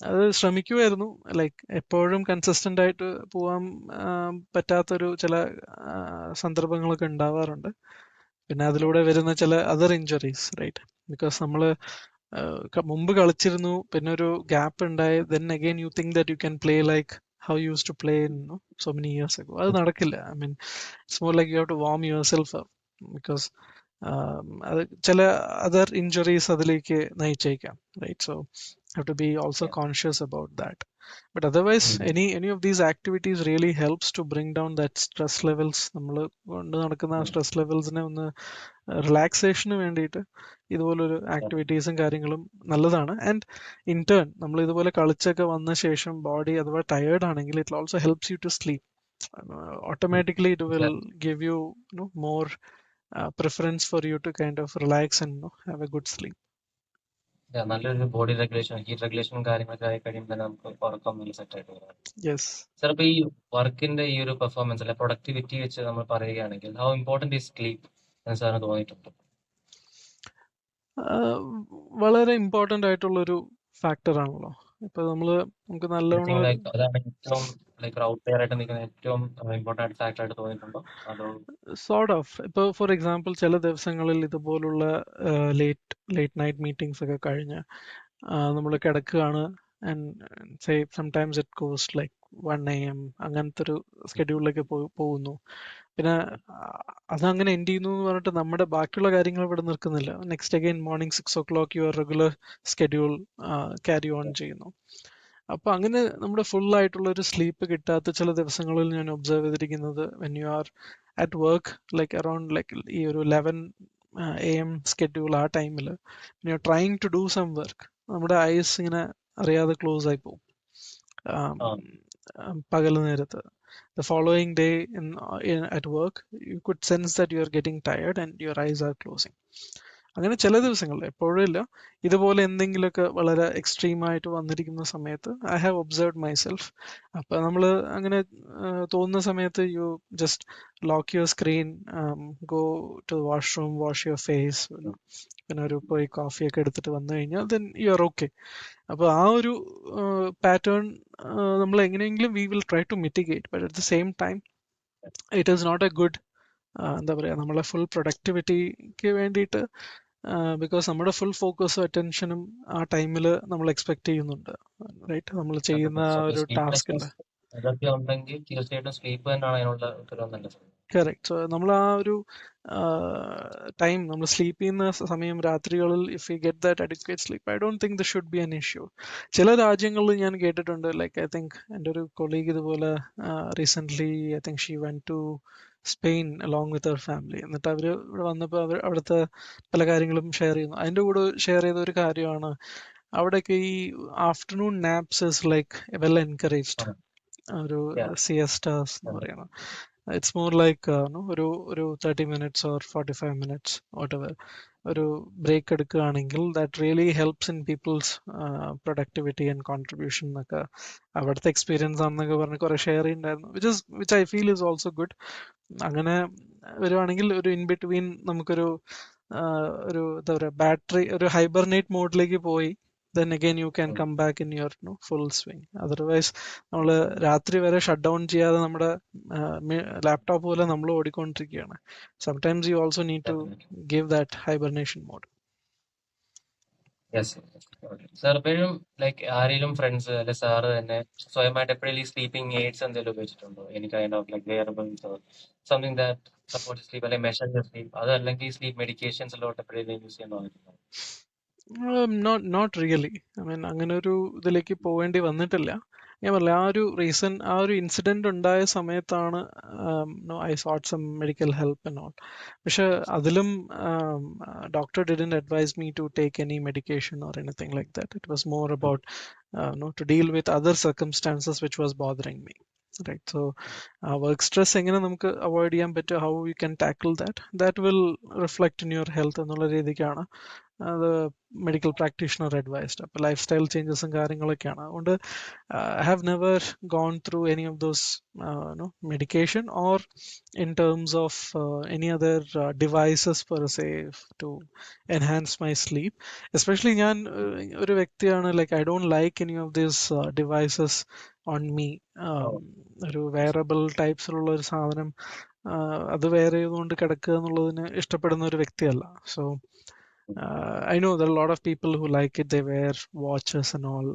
അത് ശ്രമിക്കുമായിരുന്നു, ലൈക്ക് എപ്പോഴും കൺസിസ്റ്റന്റ് ആയിട്ട് പോവാൻ പറ്റാത്തൊരു ചില സന്ദർഭങ്ങളൊക്കെ ഉണ്ടാവാറുണ്ട്. പിന്നെ അതിലൂടെ വരുന്ന ചില അതർ ഇഞ്ചുറീസ്, റൈറ്റ്? ബിക്കോസ് നമ്മള് മുമ്പ് കളിച്ചിരുന്നു, പിന്നെ ഒരു ഗ്യാപ്പ് ഉണ്ടായി, then again you think that you can play like how you used to play so many years ago. അത് നടക്കില്ല. I mean, it's more like you have to warm yourself up because അത് ചില other injuries അതിലേക്ക് നയിച്ചേക്കാം, right? So have to be also conscious about that. But otherwise, any of these activities really helps to bring down that stress levels. നമ്മൾ കൊണ്ട് നടക്കുന്ന സ്ട്രെസ് ലെവൽസിനെ ഒന്ന് റിലാക്സേഷന് വേണ്ടിയിട്ട് ഇതുപോലൊരു ആക്ടിവിറ്റീസും കാര്യങ്ങളും നല്ലതാണ്. ആൻഡ് ഇൻ ടേൺ നമ്മൾ ഇതുപോലെ കളിച്ചൊക്കെ വന്ന ശേഷം ബോഡി അഥവാ ടയേർഡ് ആണെങ്കിൽ it also helps you to sleep. Automatically it will give you more preference for you to kind of relax and have a good sleep. നല്ലൊരു ബോഡി റെഗുലേഷൻ, ഹീറ്റ് റെഗുലേഷനും കാര്യങ്ങളൊക്കെ ആയി കഴിയുമ്പോൾ നമുക്ക് ഉറക്കം നല്ല സെറ്റ് ആയിട്ട് വരാം. Yes. സാർ, ഇപ്പൊ ഈ വർക്കിന്റെ ഈ ഒരു പെർഫോമൻസ് അല്ലെ പ്രൊഡക്ടിവിറ്റി വെച്ച് നമ്മൾ പറയുകയാണെങ്കിൽ ഹൗ ഇമ്പോർട്ടന്റ് ഈസ് സ്ലീപ്പ് എന്ന് സാറിന് തോന്നിയിട്ടുണ്ട്? വളരെ ഇമ്പോർട്ടന്റ് ആയിട്ടുള്ളൊരു ഫാക്ടർ ആണല്ലോ. ഇപ്പൊ നമുക്ക് നല്ലോണം അതാണ് ഏറ്റവും ഔട്ട് ഡെയർ ആയിട്ട് നിൽക്കുന്ന ഏറ്റവും ഇമ്പോർട്ടന്റ് ഫാക്ടർ ആയിട്ട് തോന്നിയിട്ടുണ്ടോ? അതോ സോർട്ട് ഓഫ്. ഇപ്പൊ ഫോർ എക്സാമ്പിൾ ചില ദിവസങ്ങളിൽ ഇതുപോലുള്ള ലേറ്റ് നൈറ്റ് മീറ്റിംഗ്സ് ഒക്കെ കഴിഞ്ഞ് നമ്മൾ കിടക്കുകയാണ്, and say sometimes it goes like 1 AM അങ്ങനത്തെ ഒരു സ്കെഡ്യൂളിലേക്ക് പോകുന്നു. പിന്നെ അതങ്ങനെ എൻഡ് ചെയ്യുന്നു എന്ന് പറഞ്ഞിട്ട് നമ്മുടെ ബാക്കിയുള്ള കാര്യങ്ങൾ ഇവിടെ നിൽക്കുന്നില്ല. Next again morning 6 o'clock your regular schedule carry on ചെയ്യുന്നു. അപ്പൊ അങ്ങനെ നമ്മുടെ ഫുൾ ആയിട്ടുള്ള ഒരു സ്ലീപ്പ് കിട്ടാത്ത ചില ദിവസങ്ങളിൽ ഞാൻ ഒബ്സർവ് ചെയ്തിരിക്കുന്നത്, when you are at work like around like ഈ ഒരു 11 AM സ്കെഡ്യൂൾ, ആ ടൈമിൽ you are trying to do some work, നമ്മുടെ ഐസ് ഇങ്ങനെ അറിയാതെ ക്ലോസ് ആയി പോകും പകൽ നേരത്ത്. The following day at work, you could sense that you are getting tired and your eyes are closing. അങ്ങനെ ചില ദിവസങ്ങളിൽ, എപ്പോഴും ഇല്ല, ഇതുപോലെ എന്തെങ്കിലുമൊക്കെ വളരെ എക്സ്ട്രീം ആയിട്ട് വന്നിരിക്കുന്ന സമയത്ത് ഐ ഹാവ് ഒബ്സർവ്ഡ് മൈസെൽഫ്. അപ്പൊ നമ്മൾ അങ്ങനെ തോന്നുന്ന സമയത്ത് you just lock your screen, go to washroom, wash your face, പിന്നെ ഒരു പോയി കോഫിയൊക്കെ എടുത്തിട്ട് വന്നു കഴിഞ്ഞാൽ ദെൻ യു ആർ ഓക്കെ. അപ്പൊ ആ ഒരു പാറ്റേൺ നമ്മൾ എങ്ങനെയെങ്കിലും we will try to mitigate, but at the same time it is not a good, എന്താ പറയുക, നമ്മളെ ഫുൾ പ്രൊഡക്ടിവിറ്റിക്ക് വേണ്ടിയിട്ട്, ബിക്കോസ് നമ്മുടെ ഫുൾ ഫോക്കസും അറ്റൻഷനും ആ ടൈമിൽ നമ്മൾ എക്സ്പെക്ട് ചെയ്യുന്നുണ്ട്, റൈറ്റ്, നമ്മൾ ചെയ്യുന്ന ആ ഒരു ടാസ്കിൽ. അതൊക്കെ ഉണ്ടെങ്കിൽ തീർച്ചയായിട്ടും സ്ലീപ്പ് തന്നെയാണ് അതിനുള്ള ഉത്തരവ് നല്ലത്. കറക്റ്റ്. സോ നമ്മൾ ആ ഒരു ടൈം, നമ്മൾ സ്ലീപ്പ് ചെയ്യുന്ന സമയം രാത്രികളിൽ, if you get that adequate sleep, I don't think this should be an issue. ചില രാജ്യങ്ങളിൽ ഞാൻ കേട്ടിട്ടുണ്ട്, ലൈക്ക് ഐ തിങ്ക് എൻ്റെ ഒരു കൊളീഗ് ഇതുപോലെ recently, I think she went to Spain along with അവർ ഫാമിലി. എന്നിട്ട് അവർ ഇവിടെ വന്നപ്പോൾ അവിടുത്തെ പല കാര്യങ്ങളും ഷെയർ ചെയ്യുന്നു. അതിൻ്റെ കൂടെ ഷെയർ ചെയ്ത ഒരു കാര്യമാണ്, അവിടെയൊക്കെ ഈ afternoon naps is like well encouraged. ഒരു സിയസ്റ്റാസ് എന്ന് പറയുന്നത്, ഇറ്റ്സ് മോർ ലൈക്ക് ഒരു 30 minutes or 45 minutes whatever ഒരു ബ്രേക്ക് എടുക്കുകയാണെങ്കിൽ that really helps in people's productivity and contribution എന്നൊക്കെ അവിടുത്തെ എക്സ്പീരിയൻസ് ആണെന്നൊക്കെ പറഞ്ഞ് കുറെ ഷെയർ ചെയ്യുന്നുണ്ടായിരുന്നു, which I feel is also good. അങ്ങനെ വരുവാണെങ്കിൽ ഒരു ഇൻ ബിറ്റ്വീൻ നമുക്കൊരു ഒരു എന്താ പറയുക, ബാറ്ററി ഒരു ഹൈബർനേറ്റ് മോഡിലേക്ക് പോയി, then again you can come back in your full swing. Otherwise നമ്മൾ രാത്രി വരെ ഷട്ട് ഡൗൺ ചെയ്യാതെ നമ്മുടെ ലാപ്ടോപ്പ് പോലെ നമ്മൾ ഓടിക്കൊണ്ടിരിക്കുകയാണ്. Sometimes you also need to give that hibernation mode. Sir എപ്പോഴും ലൈക്ക് ആരെങ്കിലും ഫ്രണ്ട്സ് അല്ലെ സാറ് തന്നെ സ്വയമായിട്ട് എപ്പോഴും സ്ലീപ്പിംഗ് എയ്ഡ്സ് എന്തെങ്കിലും ഉപയോഗിച്ചിട്ടുണ്ടോ? എനിക്ക് kind of like wearables something that support sleep അല്ലെങ്കിൽ മെഷർ യുവർ സ്ലീപ്പ്, അതല്ലെങ്കിൽ സ്ലീപ്പ് മെഡിക്കേഷൻസിലോട്ട് എപ്പോഴെങ്കിലും യൂസ് ചെയ്യാൻ തോന്നിയിട്ടുണ്ടോ? Not really. ഐ മീൻ അങ്ങനെ ഒരു ഇതിലേക്ക് പോവേണ്ടി വന്നിട്ടില്ല. ഞാൻ പറഞ്ഞില്ല, ആ ഒരു ഇൻസിഡന്റ് ഉണ്ടായ സമയത്താണ് I sought some medical help and all. പക്ഷെ അതിലും doctor didn't advise me to take any medication or anything like that. It was more about to deal with other circumstances which was bothering me, right. So work stress എങ്ങനെ നമുക്ക് അവോയ്ഡ് ചെയ്യാൻ പറ്റും, how you can tackle that will reflect in your health എന്നുള്ള രീതിക്കാണ് അത് മെഡിക്കൽ പ്രാക്ടീഷണർ അഡ്വൈസ്ഡ്. അപ്പോൾ ലൈഫ് സ്റ്റൈൽ ചേഞ്ചസും കാര്യങ്ങളൊക്കെയാണ്. അതുകൊണ്ട് I have never gone through any of those medication or in terms of any other devices per se to enhance my sleep. Especially ഞാൻ ഒരു വ്യക്തിയാണ്, like I don't like any of these devices on me. ഒരു വെയറബിൾ ടൈപ്സിലുള്ള ഒരു സാധനം അത് വെയർ ചെയ്തുകൊണ്ട് കിടക്കുക എന്നുള്ളതിന് ഇഷ്ടപ്പെടുന്ന ഒരു വ്യക്തിയല്ല. So I know there are a lot of people who like it. They wear watches and all.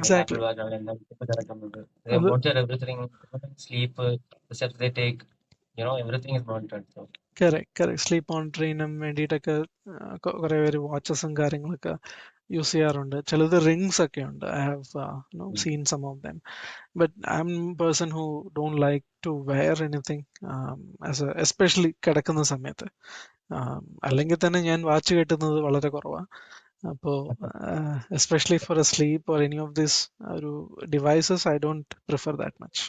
Exactly. Correct. Sleep മോണിറ്ററിനും വേണ്ടിയിട്ടൊക്കെ കുറെ പേര് വാച്ചസും കാര്യങ്ങളൊക്കെ യൂസ് ചെയ്യാറുണ്ട്. ചിലത് റിങ്സ് ഒക്കെ ഉണ്ട്. I have seen some of them. But I'm person who don't like to wear anything, especially കിടക്കുന്ന സമയത്ത്. അല്ലെങ്കിൽ തന്നെ ഞാൻ വാച്ച് കെട്ടുന്നത് വളരെ കുറവാണ്. അപ്പോൾ especially for a sleep or any of this ഒരു devices I don't prefer that much.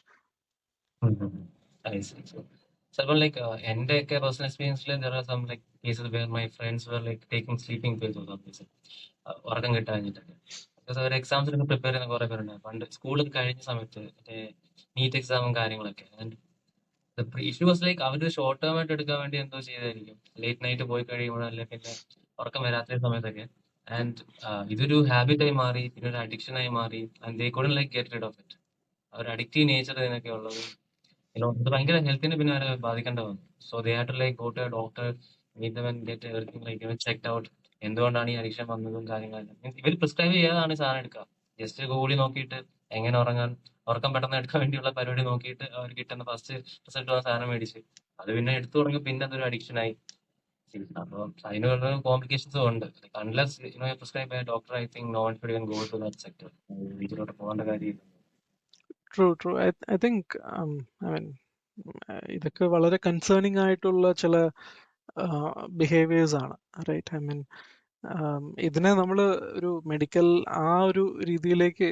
ചിലപ്പോൾ ലൈക്ക് എന്റെയൊക്കെ പേഴ്സണൽ എക്സ്പീരിയൻസിൽ there are some like cases where my friends were like taking sleeping pills or something. ഉറക്കം കിട്ടാഞ്ഞിട്ടൊക്കെ. ബിക്കോസ് അവർ എക്സാംസിനൊക്കെ പ്രിപ്പയർ ചെയ്യുന്ന കുറെ പേരുണ്ട്. പണ്ട് സ്കൂളൊക്കെ കഴിഞ്ഞ സമയത്ത് മറ്റേ നീറ്റ് എക്സാമും കാര്യങ്ങളൊക്കെ. ഇഷ്യൂ വാസ് ലൈക്ക് അവർ ഷോർട്ട് ടേം ആയിട്ട് എടുക്കാൻ വേണ്ടി എന്തോ ചെയ്തായിരിക്കും, ലേറ്റ് നൈറ്റ് പോയി കഴിയുമ്പോൾ അല്ലെ പിന്നെ ഉറക്കം വരാത്ത സമയത്തൊക്കെ. ആൻഡ് ഇതൊരു ഹാബിറ്റായി മാറി, പിന്നെ ഒരു അഡിക്ഷനായി മാറി. And they couldn't like get rid of it. അവർ അഡിക്റ്റീവ് നേച്ചർ ഇതിനൊക്കെ ഉള്ളത് ഇത് ഭയങ്കര ഹെൽത്തിനെ പിന്നെ അവരെ ബാധിക്കേണ്ട വന്നു. So they had to like go to a doctor, meet them and get everything like checked out. എന്തുകൊണ്ടാണ് ഈ അഡിക്ഷൻ വന്നതും കാര്യങ്ങളെല്ലാം. മീൻസ് ഇവർ പ്രിസ്ക്രൈബ് ചെയ്യാതാണ് ഈ സാധനം എടുക്കുക. ജസ്റ്റ് ഗൂഗിളിൽ നോക്കിയിട്ട് എങ്ങനെ ഉറക്കം പെട്ടെന്ന് എടുക്കാൻ വേണ്ടിയുള്ള പരിപാടി നോക്കിയിട്ട് അവർ കിട്ടുന്ന ഫസ്റ്റ് റിസൾട്ട് വന്ന സാധനം മേടിച്ച് അത് പിന്നെ എടുത്തു തുടങ്ങി, പിന്നെ അതൊരു അഡിക്ഷനായി. അപ്പോൾ അതിനുള്ള കോംപ്ലിക്കേഷൻസും ഉണ്ട്. Unless prescribe by doctor, I think no one should even go to that sector. ഇതിലോട്ട് പോകേണ്ട കാര്യമില്ല. True. I think I mean ഇതൊക്കെ വളരെ കൺസേണിങ് ആയിട്ടുള്ള ചില ബിഹേവിയേഴ്സ് ആണ്, റൈറ്റ്. ഐ മീൻ ഇതിനെ നമ്മൾ ഒരു മെഡിക്കൽ ആ ഒരു രീതിയിലേക്ക്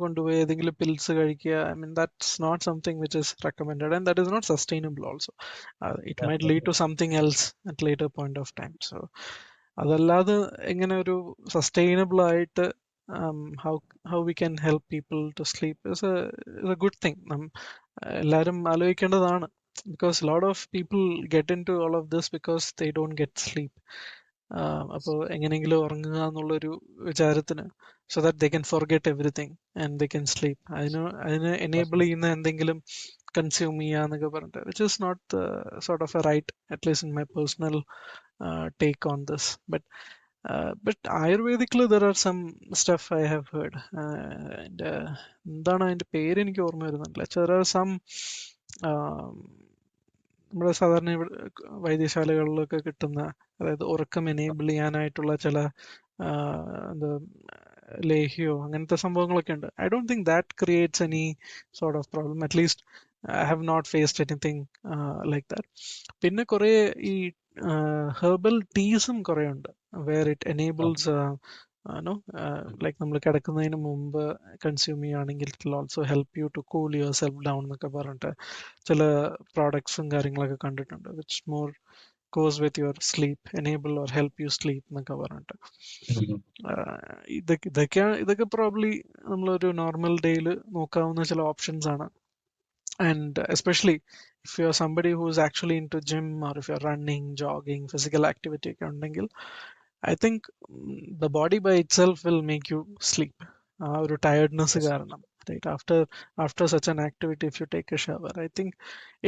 കൊണ്ടുപോയി ഏതെങ്കിലും പിൽസ് കഴിക്കുക, I mean that's not something which is recommended and that is not sustainable also. It might lead to something else at later point of time. So അതല്ലാതെ എങ്ങനെ ഒരു സസ്റ്റൈനബിൾ ആയിട്ട് how we can help people to sleep is a good thing. എല്ലാവരും ആലോചിക്കേണ്ടതാണ്. Because a lot of people get into all of this because they don't get sleep. അപ്പോൾ എങ്ങനെയെങ്കിലും ഉറങ്ങുക എന്നുള്ളൊരു വിചാരത്തിന്. so that they can forget everything and they can sleep. അതിന് enable ചെയ്യുന്ന എന്തെങ്കിലും consume ചെയ്യാന്നൊക്കെ പറഞ്ഞിട്ട്, which is not sort of a right, at least in my personal take on this. But Ayurvedically there are some stuff I have heard. And എന്താണ് അതിന്റെ പേര് എനിക്ക് ഓർമ്മ വരുന്നില്ല. There are some um, നമ്മുടെ സാധാരണ ഇവിടെ വൈദ്യശാലകളിലൊക്കെ കിട്ടുന്ന, അതായത് ഉറക്കം എനേബിൾ ചെയ്യാനായിട്ടുള്ള ചില എന്താ ലേഹ്യോ അങ്ങനത്തെ സംഭവങ്ങളൊക്കെ ഉണ്ട്. I don't think that creates any sort of problem. At least I have not faced anything like that. പിന്നെ കുറെ ഈ ഹെർബൽ ടീസും കുറെ ഉണ്ട്, where it enables no like നമ്മൾ കിടക്കുന്നതിന് മുമ്പ് കൺസ്യൂം ചെയ്യുകയാണെങ്കിൽ it will also help you to cool yourself down എന്നൊക്കെ പറഞ്ഞിട്ട് ചില പ്രോഡക്ട്സും കാര്യങ്ങളൊക്കെ കണ്ടിട്ടുണ്ട്, which more goes with your sleep, enable or help you sleep എന്നൊക്കെ പറഞ്ഞിട്ട്. ഇതൊക്കെ പ്രോബ്ലി നമ്മളൊരു നോർമൽ ഡേയിൽ നോക്കാവുന്ന ചില ഓപ്ഷൻസ് ആണ്. And especially if you're somebody who's actually into gym, or if you're running, jogging, physical activity ഒക്കെ ഉണ്ടെങ്കിൽ, I think the body by itself will make you sleep. ആ ഒരു ടയർഡ്നെസ് കാരണം, right? After such an activity, if you take a shower, I think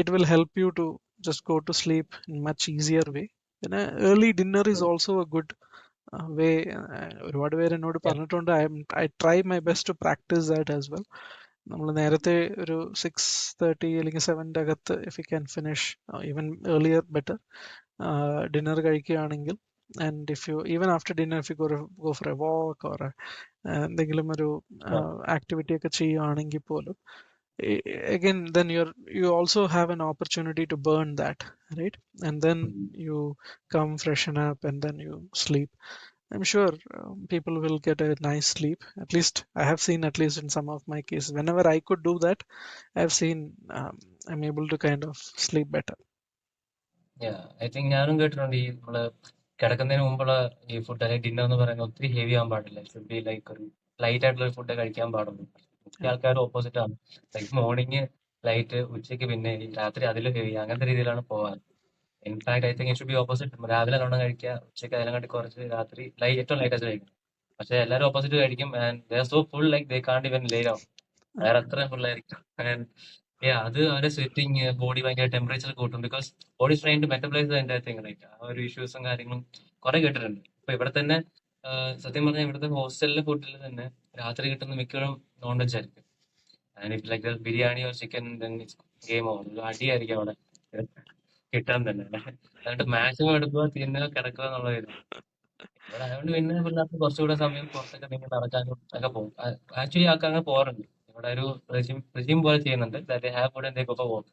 it will help you to just go to sleep in much easier way. പിന്നെ early dinner is also a good way. ഒരുപാട് പേര് എന്നോട് പറഞ്ഞിട്ടുണ്ട്. I try my best to practice that as well. നമ്മൾ നേരത്തെ ഒരു 6:30 അല്ലെങ്കിൽ 7ന്റെ അകത്ത് if you can finish, even earlier better, dinner കഴിക്കുകയാണെങ്കിൽ, and if you even after dinner if you go for a walk or എന്തെങ്കിലും ഒരു ആക്ടിവിറ്റി ഒക്കെ ചെയ്യുകയാണെങ്കിൽ പോലും, again then you also have an opportunity to burn that, right? And then you come, freshen up, and then you sleep. I'm sure people will get a nice sleep. At least I have seen, at least in some of my cases, whenever I could do that, I've seen I'm able to kind of sleep better. I think ഞാനും കേട്ടിട്ടുണ്ട് ഈ നമ്മള് കിടക്കുന്നതിന് മുമ്പുള്ള ഈ ഫുഡ് അല്ലെങ്കിൽ ഡിന്നർ എന്ന് പറയുന്നത് ഒത്തിരി ഹെവി ആവാൻ പാടില്ല. ഷുഡ് ബി ലൈക്ക് ഒരു ലൈറ്റ് ആയിട്ടുള്ള ഫുഡ് കഴിക്കാൻ പാടുള്ളൂ. മിക്ക ആൾക്കാരും ഓപ്പോസിറ്റ് ആണ്. ലൈക്ക് മോർണിംഗ് ലൈറ്റ്, ഉച്ചയ്ക്ക് പിന്നെ രാത്രി അതിലും ഹെവി, അങ്ങനത്തെ രീതിയിലാണ് പോകാൻ. In fact I think it should be opposite. രാവിലെ നല്ലോണം കഴിക്കുക, ഉച്ചയ്ക്ക് അതിനെ കണ്ടി കുറച്ച്, രാത്രി ഏറ്റവും ലൈറ്റ് കഴിക്കും. പക്ഷെ എല്ലാവരും ഓപ്പോസിറ്റ് കഴിക്കും. And they are so full, like they കാണ്ട് ഇവൻ ലേ ഡൗൺ. വേറെ അത്രയും ഫുൾ ആയിരിക്കും. ആൻഡ് അത് അവരെ സ്വെറ്റിങ്, ബോഡി ഭയങ്കര ടെമ്പറേച്ചർ കൂട്ടും. ബിക്കോസ് ബോഡി ട്രൈൻ ടു മെറ്റബിലൈസ് അതിന്റെ തിങ്, റൈറ്റ്? ആ ഒരു ഇഷ്യൂസും കാര്യങ്ങളും കുറെ കേട്ടിട്ടുണ്ട്. ഇപ്പൊ ഇവിടെ തന്നെ സത്യം പറഞ്ഞാൽ ഇവിടുത്തെ ഹോസ്റ്റലിലെ ഫുഡിൽ തന്നെ രാത്രി കിട്ടുന്ന മിക്കവരും നോൺ വെജ് ആയിരിക്കും. And if like biryani or chicken, then it's game over. അടിയായിരിക്കും അവിടെ കിട്ടാൻ തന്നെ. അതുകൊണ്ട് മാക്സിമം എടുക്കുക, തിന്നുക, കിടക്കുക എന്നുള്ളത്. ഇവിടെ അതുകൊണ്ട് പിന്നെ പിള്ളേർക്ക് കുറച്ചുകൂടെ സമയം പുറത്തൊക്കെ നിങ്ങൾ നടക്കാനും ഒക്കെ പോകും. ആക്ച്വലി ആൾക്കാർ അങ്ങനെ പോകാറുണ്ട്. ഇവിടെ ഒരു റെജിം പോലെ ചെയ്യുന്നുണ്ട്. Have food and they go for work.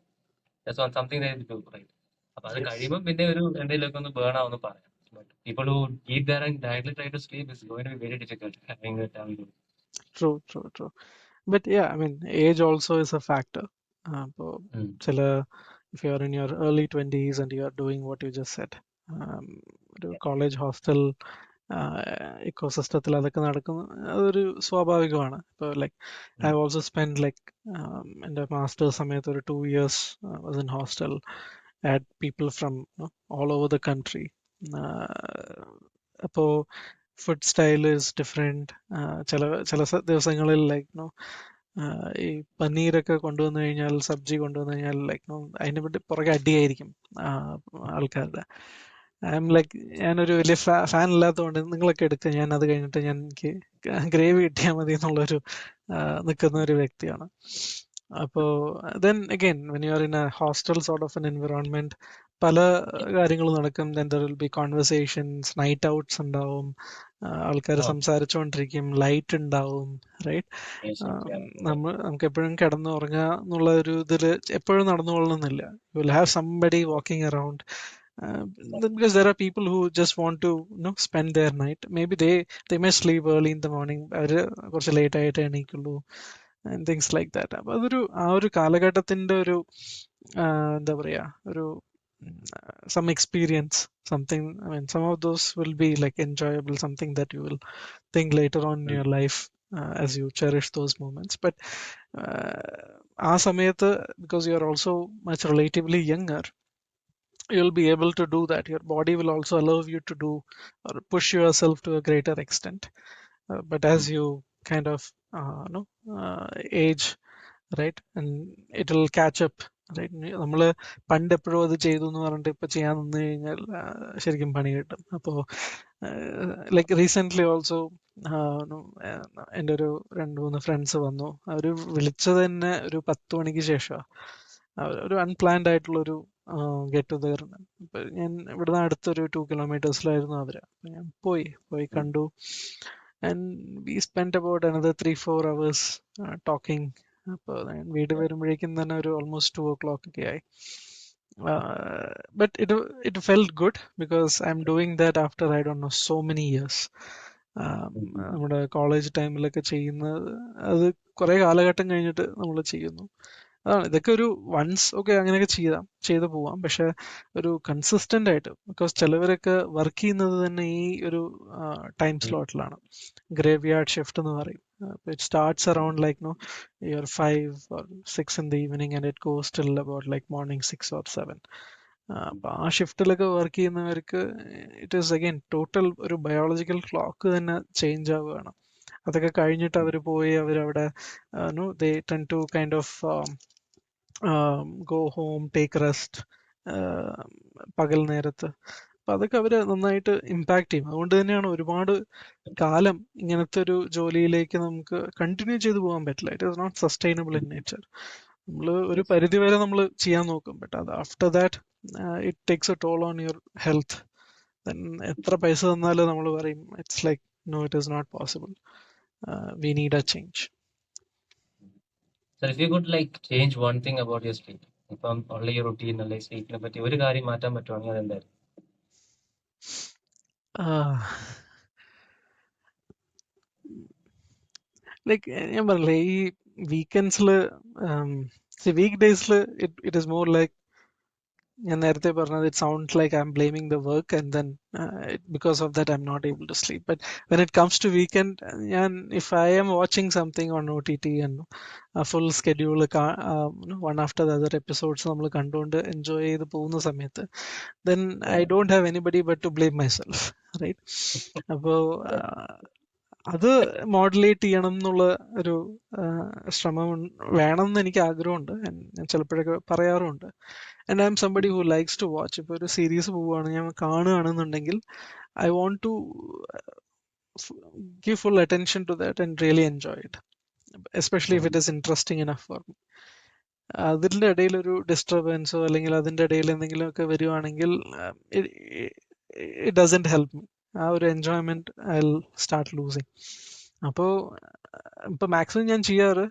That's one something they do, right? അപ്പൊ അത് കഴിയുമ്പോൾ പിന്നെ ഒരു എന്തെങ്കിലുമൊക്കെ ഒന്ന് ബേൺ ആവുമെന്ന് പറയാം. But people who eat there and directly try to sleep is going to be very difficult having the time. True. But yeah, I mean, age also is a factor. So, if you are in your early 20s and you are doing what you just said, ഒരു കോളേജ് ഹോസ്റ്റൽ ഇക്കോസിസ്റ്റത്തിൽ അതൊക്കെ നടക്കുന്ന അതൊരു സ്വാഭാവികമാണ്. ഇപ്പോൾ like I have also spend like എൻ്റെ മാസ്റ്റേഴ്സ് സമയത്ത് ഒരു 2 years was in hostel. had people from all over the country. അപ്പോൾ ഫുഡ് സ്റ്റൈൽ ഈസ് ഡിഫറെൻറ്റ്. ചില ദിവസങ്ങളിൽ ലൈക്ക് ഈ പനീരൊക്കെ കൊണ്ടുവന്നു കഴിഞ്ഞാൽ, സബ്ജി കൊണ്ടുവന്നു കഴിഞ്ഞാൽ ലൈക്ക് അതിനെ പറ്റി പുറകെ അടിയായിരിക്കും ആൾക്കാരുടെ. ഐ എം ലൈക്ക്, ഞാനൊരു വലിയ ഫാൻ ഇല്ലാത്തതുകൊണ്ട് നിങ്ങളൊക്കെ എടുക്കുക, ഞാൻ അത് കഴിഞ്ഞിട്ട് എനിക്ക് ഗ്രേവി കിട്ടിയാൽ മതി എന്നുള്ളൊരു നിൽക്കുന്ന ഒരു വ്യക്തിയാണ്. അപ്പോൾ then again when you are in A hostel sort of N environment, പല കാര്യങ്ങളും നടക്കും. Then there will be conversations, night outs ഉണ്ടാവും, ആൾക്കാർ സംസാരിച്ചുകൊണ്ടിരിക്കും, ലൈറ്റ് ഉണ്ടാവും, റൈറ്റ്? നമുക്ക് എപ്പോഴും കിടന്ന് ഉറങ്ങുക എന്നുള്ള ഒരു ഇതിൽ എപ്പോഴും നടന്നുകൊള്ളണമെന്നില്ല. You will have somebody walking around. Because there are people who just want to spend their night. Maybe they may sleep early in the morning, അവര് കുറച്ച് ലേറ്റ് ആയിട്ട് എണീക്കുള്ളൂ, and things like that. അപ്പൊ അതൊരു ആ ഒരു കാലഘട്ടത്തിന്റെ ഒരു എന്താ പറയാ, ഒരു some experience, something. I mean, some of those will be like enjoyable, something that you will think later on in your life as you cherish those moments. But ആ സമയത്ത്, because you are also much relatively younger, you'll be able to do that. Your body will also allow you to do or push yourself to a greater extent. but as you kind of age, right, and it'll catch up, right? നമ്മള് പണ്ട് എപ്പോഴും അത് ചെയ്തു എന്ന് പറഞ്ഞിട്ട് ഇപ്പൊ ചെയ്യാൻ നിന്ന് കഴിഞ്ഞാൽ ശരിക്കും പണി കിട്ടും. അപ്പോൾ ലൈക്ക് റീസെന്റ് ഓൾസോ എൻ്റെ ഒരു 2-3 ഫ്രണ്ട്സ് വന്നു. അവര് വിളിച്ചത് തന്നെ ഒരു 10 മണിക്ക് ശേഷമാണ്. ഒരു അൺപ്ലാൻഡ് ആയിട്ടുള്ള ഒരു ഗെറ്റ് ടുഗദറിന്. ഞാൻ ഇവിടുന്ന് അടുത്തൊരു 2 കിലോമീറ്റേഴ്സിലായിരുന്നു അവര്. ഞാൻ പോയി കണ്ടു. And we spend about another 3-4 hours talking. അപ്പോൾ വീട് വരുമ്പോഴേക്കും തന്നെ ഒരു ഓൾമോസ്റ്റ് 2 o'clock ഒക്കെ ആയി. But it felt good because I'm doing that after I don't know so many years. നമ്മുടെ കോളേജ് ടൈമിലൊക്കെ ചെയ്യുന്നത് അത് കുറെ കാലഘട്ടം കഴിഞ്ഞിട്ട് നമ്മൾ ചെയ്യുന്നു. അതാണ് ഇതൊക്കെ ഒരു വൺസ് ഒക്കെ അങ്ങനെയൊക്കെ ചെയ്ത് പോവാം. പക്ഷെ ഒരു കൺസിസ്റ്റന്റ് ആയിട്ട്, ബിക്കോസ് ചിലവരൊക്കെ വർക്ക് ചെയ്യുന്നത് തന്നെ ഈ ഒരു ടൈം സ്ലോട്ടിലാണ്. ഗ്രേവ് യാർഡ് ഷിഫ്റ്റ് എന്ന് പറയും. It starts around like your 5 or 6 in the evening and it goes till about like morning 6 or 7. അപ്പൊ ആ ഷിഫ്റ്റിലൊക്കെ വർക്ക് ചെയ്യുന്നവർക്ക് ഇറ്റ് ഈസ് അഗൈൻ ടോട്ടൽ ഒരു ബയോളജിക്കൽ ക്ലോക്ക് തന്നെ ചേഞ്ച് ആവുകയാണ്. അതൊക്കെ കഴിഞ്ഞിട്ട് അവർ പോയി അവരവിടെ they tend to kind of go home, take rest പകൽ നേരത്ത്. അപ്പൊ അതൊക്കെ അവര് നന്നായിട്ട് ഇമ്പാക്ട് ചെയ്യും. അതുകൊണ്ട് തന്നെയാണ് ഒരുപാട് കാലം ഇങ്ങനത്തെ ഒരു ജോലിയിലേക്ക് നമുക്ക് കണ്ടിന്യൂ ചെയ്തു പോകാൻ പറ്റില്ല. It is not sustainable in nature. നമ്മൾ ഒരു പരിധി വരെ നമ്മൾ ചെയ്യാൻ നോക്കും, ബട്ട് അത് after that it takes a toll on your health. എത്ര പൈസ തന്നാലും നമ്മൾ പറയും it's like no, it is not possible. We need a change. So if you could like change one thing about your sleep, ഇപ്പം ഉള്ള ഈ റൊട്ടീൻ അല്ലെങ്കിൽ സ്ലീപ്പിനെ പറ്റി ഒരു കാര്യം മാറ്റാൻ പറ്റുവാണെങ്കിൽ അതെന്തായിരുന്നു? ലൈക്ക് ഞാൻ പറഞ്ഞില്ലേ, ഈ വീക്കെൻഡ്സില് വീക്ക് ഡേയ്സിൽ ഇറ്റ് ഈസ് മോർ ലൈക്ക് ഞാൻ നേരത്തെ പറഞ്ഞത്, it sounds like I'm blaming the work and then because of that I'm not able to sleep. But when it comes to weekend, ഞാൻ if I'm watching something on OTT and full schedule one after the other episodes നമ്മൾ കണ്ടുകൊണ്ട് എൻജോയ് ചെയ്ത് പോകുന്ന സമയത്ത്, then I don't have anybody but to blame myself, right? അപ്പോൾ അത് മോഡുലേറ്റ് ചെയ്യണം എന്നുള്ള ഒരു ശ്രമം വേണമെന്ന് എനിക്ക് ആഗ്രഹമുണ്ട്. ഞാൻ ചിലപ്പോഴൊക്കെ പറയാറുമുണ്ട്. And I M somebody who likes to watch. ഇപ്പോൾ ഒരു സീരീസ് പോവുകയാണ്, ഞാൻ കാണുകയാണെന്നുണ്ടെങ്കിൽ I want to give full attention to that and really enjoy it, especially if it is interesting enough for me. അതിൻ്റെ ഇടയിൽ ഒരു ഡിസ്റ്റർബൻസോ അല്ലെങ്കിൽ അതിൻ്റെ ഇടയിൽ എന്തെങ്കിലുമൊക്കെ വരുവാണെങ്കിൽ ഇറ്റ് ഡസൻറ്റ് ഹെൽപ്പ് മീ. ആ ഒരു enjoyment I will start losing. അപ്പോൾ ഇപ്പൊ മാക്സിമം ഞാൻ ചെയ്യാറ്,